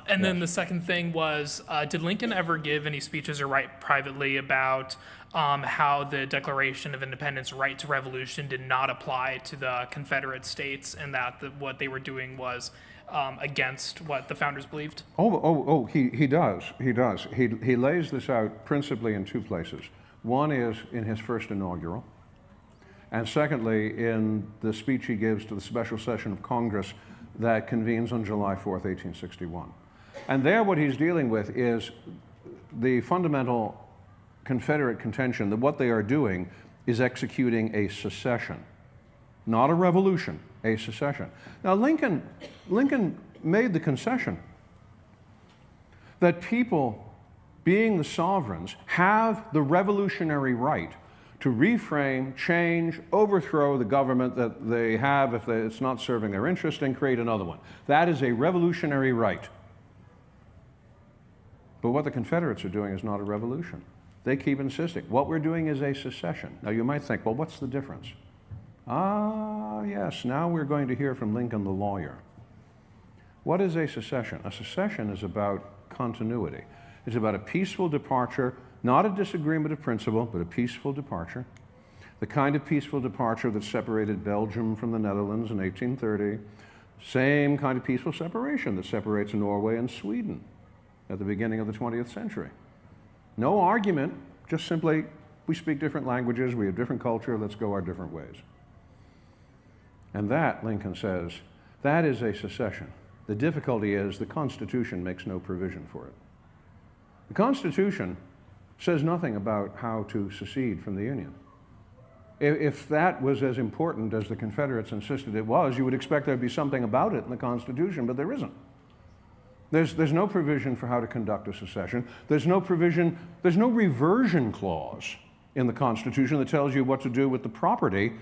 And then the second thing was, did Lincoln ever give any speeches or write privately about how the Declaration of Independence right to revolution did not apply to the Confederate States, and that what they were doing was against what the founders believed? He does. He lays this out principally in two places. One is in his first inaugural, and secondly in the speech he gives to the special session of Congress that convenes on July 4th, 1861. And there what he's dealing with is the fundamental Confederate contention that what they are doing is executing a secession, not a revolution, a secession. Now Lincoln made the concession that people, being the sovereigns, have the revolutionary right to reframe, change, overthrow the government that they have if it's not serving their interest, and create another one. That is a revolutionary right. But what the Confederates are doing is not a revolution. They keep insisting. What we're doing is a secession. Now you might think, well, what's the difference? Yes, now we're going to hear from Lincoln the lawyer. What is a secession? A secession is about continuity. It's about a peaceful departure, not a disagreement of principle, but a peaceful departure. The kind of peaceful departure that separated Belgium from the Netherlands in 1830. Same kind of peaceful separation that separates Norway and Sweden at the beginning of the 20th century. No argument, just simply, we speak different languages, we have different culture, let's go our different ways. And that, Lincoln says, that is a secession. The difficulty is the Constitution makes no provision for it. The Constitution says nothing about how to secede from the Union. If that was as important as the Confederates insisted it was, you would expect there'd be something about it in the Constitution, but there isn't. There's no provision for how to conduct a secession. There's no provision, there's no reversion clause in the Constitution that tells you what to do with the property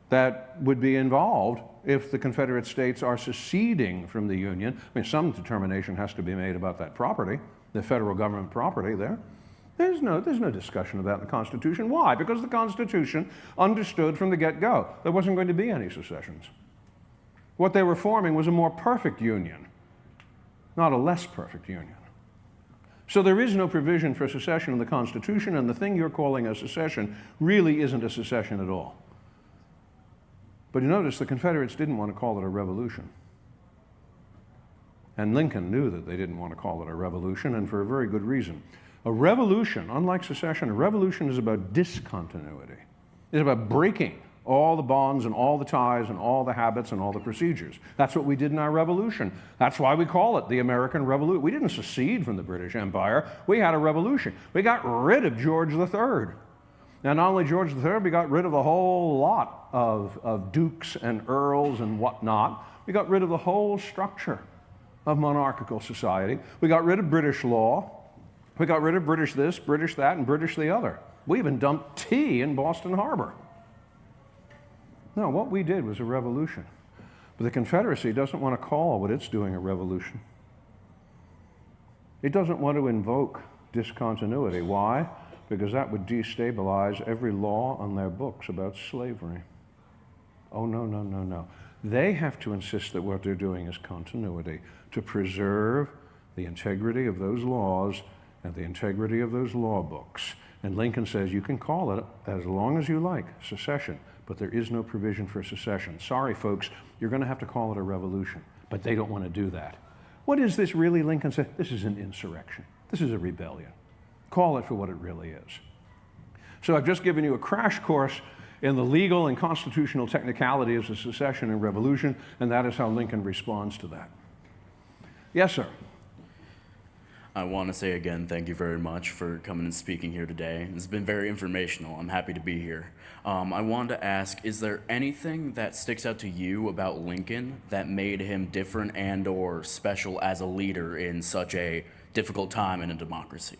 that would be involved if the Confederate States are seceding from the Union. I mean, some determination has to be made about that property, the federal government property there. There's no discussion of that in the Constitution. Why? Because the Constitution understood from the get-go there wasn't going to be any secessions. What they were forming was a more perfect union, not a less perfect union. So there is no provision for secession in the Constitution, and the thing you're calling a secession really isn't a secession at all. But you notice the Confederates didn't want to call it a revolution. And Lincoln knew that they didn't want to call it a revolution, and for a very good reason. A revolution, unlike secession, a revolution is about discontinuity. It's about breaking all the bonds and all the ties and all the habits and all the procedures. That's what we did in our revolution. That's why we call it the American Revolution. We didn't secede from the British Empire. We had a revolution. We got rid of George III. Now, not only George III, we got rid of a whole lot of dukes and earls and whatnot. We got rid of the whole structure of monarchical society. We got rid of British law. We got rid of British this, British that, and British the other. We even dumped tea in Boston Harbor. No, what we did was a revolution. But the Confederacy doesn't want to call what it's doing a revolution. It doesn't want to invoke discontinuity. Why? Because that would destabilize every law on their books about slavery. Oh, no, no, no, no. They have to insist that what they're doing is continuity, to preserve the integrity of those laws and the integrity of those law books. And Lincoln says you can call it as long as you like, secession, but there is no provision for secession. Sorry, folks, you're going to have to call it a revolution, but they don't want to do that. What is this really? Lincoln said, this is an insurrection. This is a rebellion. Call it for what it really is. So I've just given you a crash course in the legal and constitutional technicalities of secession and revolution, and that is how Lincoln responds to that. Yes, sir. I want to say again, thank you very much for coming and speaking here today. It's been very informational. I'm happy to be here. I wanted to ask, is there anything that sticks out to you about Lincoln that made him different and or special as a leader in such a difficult time in a democracy?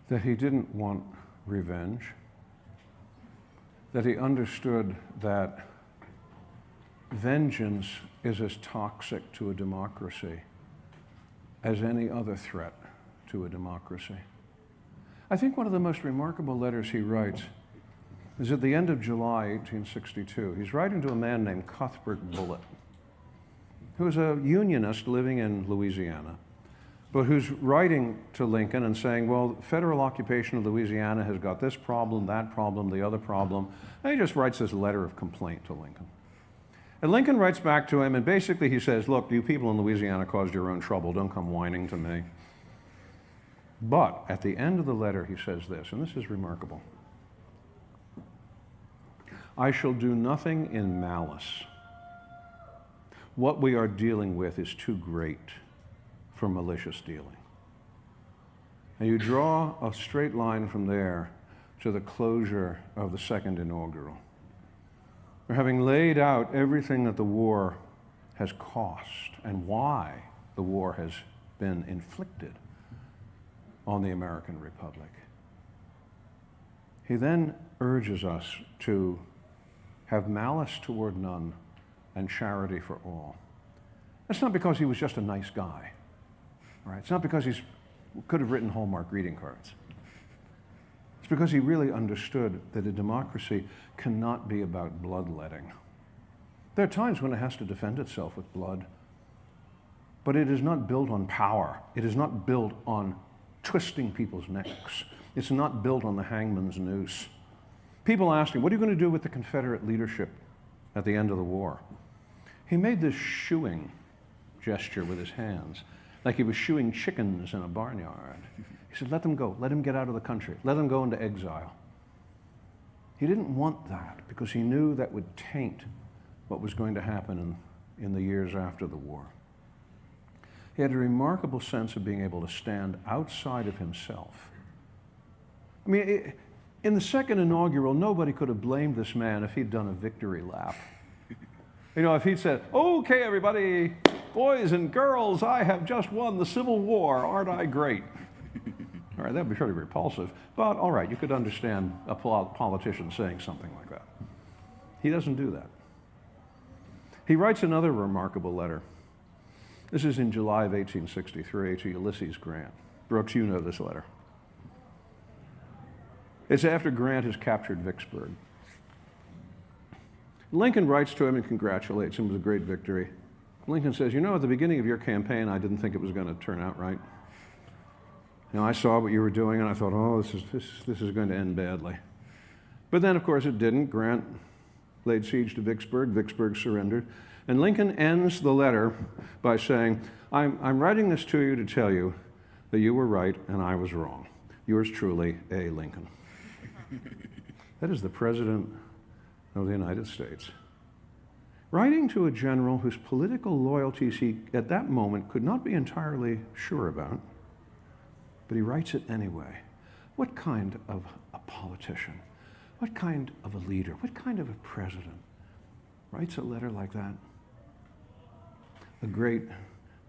That he didn't want revenge, that he understood that vengeance is as toxic to a democracy as any other threat to a democracy. I think one of the most remarkable letters he writes is at the end of July 1862. He's writing to a man named Cuthbert Bullitt, who is a Unionist living in Louisiana, but who's writing to Lincoln and saying, well, federal occupation of Louisiana has got this problem, that problem, the other problem. And he just writes this letter of complaint to Lincoln. And Lincoln writes back to him, and basically he says, look, you people in Louisiana caused your own trouble. Don't come whining to me. But at the end of the letter, he says this, and this is remarkable. I shall do nothing in malice. What we are dealing with is too great for malicious dealing. And you draw a straight line from there to the closure of the second inaugural. We're having laid out everything that the war has cost and why the war has been inflicted on the American Republic. He then urges us to have malice toward none and charity for all. That's not because he was just a nice guy. All right? It's not because he could have written Hallmark greeting cards. It's because he really understood that a democracy cannot be about bloodletting. There are times when it has to defend itself with blood, but it is not built on power. It is not built on twisting people's necks. It's not built on the hangman's noose. People ask him, what are you going to do with the Confederate leadership at the end of the war? He made this shooing gesture with his hands, like he was shooing chickens in a barnyard. He said, let them go. Let them get out of the country. Let them go into exile. He didn't want that because he knew that would taint what was going to happen in the years after the war. He had a remarkable sense of being able to stand outside of himself. I mean, in the second inaugural, nobody could have blamed this man if he'd done a victory lap. You know, if he'd said, okay, everybody, boys and girls, I have just won the Civil War, aren't I great? All right, that would be pretty repulsive, but all right, you could understand a politician saying something like that. He doesn't do that. He writes another remarkable letter. This is in July of 1863 to Ulysses Grant. Brooks, you know this letter. It's after Grant has captured Vicksburg. Lincoln writes to him and congratulates him with a great victory. Lincoln says, you know, at the beginning of your campaign, I didn't think it was going to turn out right. You know, I saw what you were doing, and I thought, oh, this is going to end badly. But then, of course, it didn't. Grant laid siege to Vicksburg. Vicksburg surrendered. And Lincoln ends the letter by saying, I'm writing this to you to tell you that you were right and I was wrong. Yours truly, A. Lincoln. That is the President of the United States, writing to a general whose political loyalties he, at that moment, could not be entirely sure about, but he writes it anyway. What kind of a politician, what kind of a leader, what kind of a president writes a letter like that? A great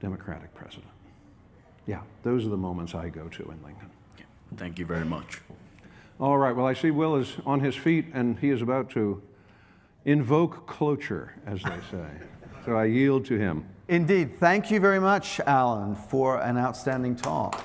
Democratic president. Yeah, those are the moments I go to in Lincoln. Yeah, thank you very much. All right, well, I see Will is on his feet, and he is about to invoke cloture, as they say. So I yield to him. Indeed. Thank you very much, Alan, for an outstanding talk.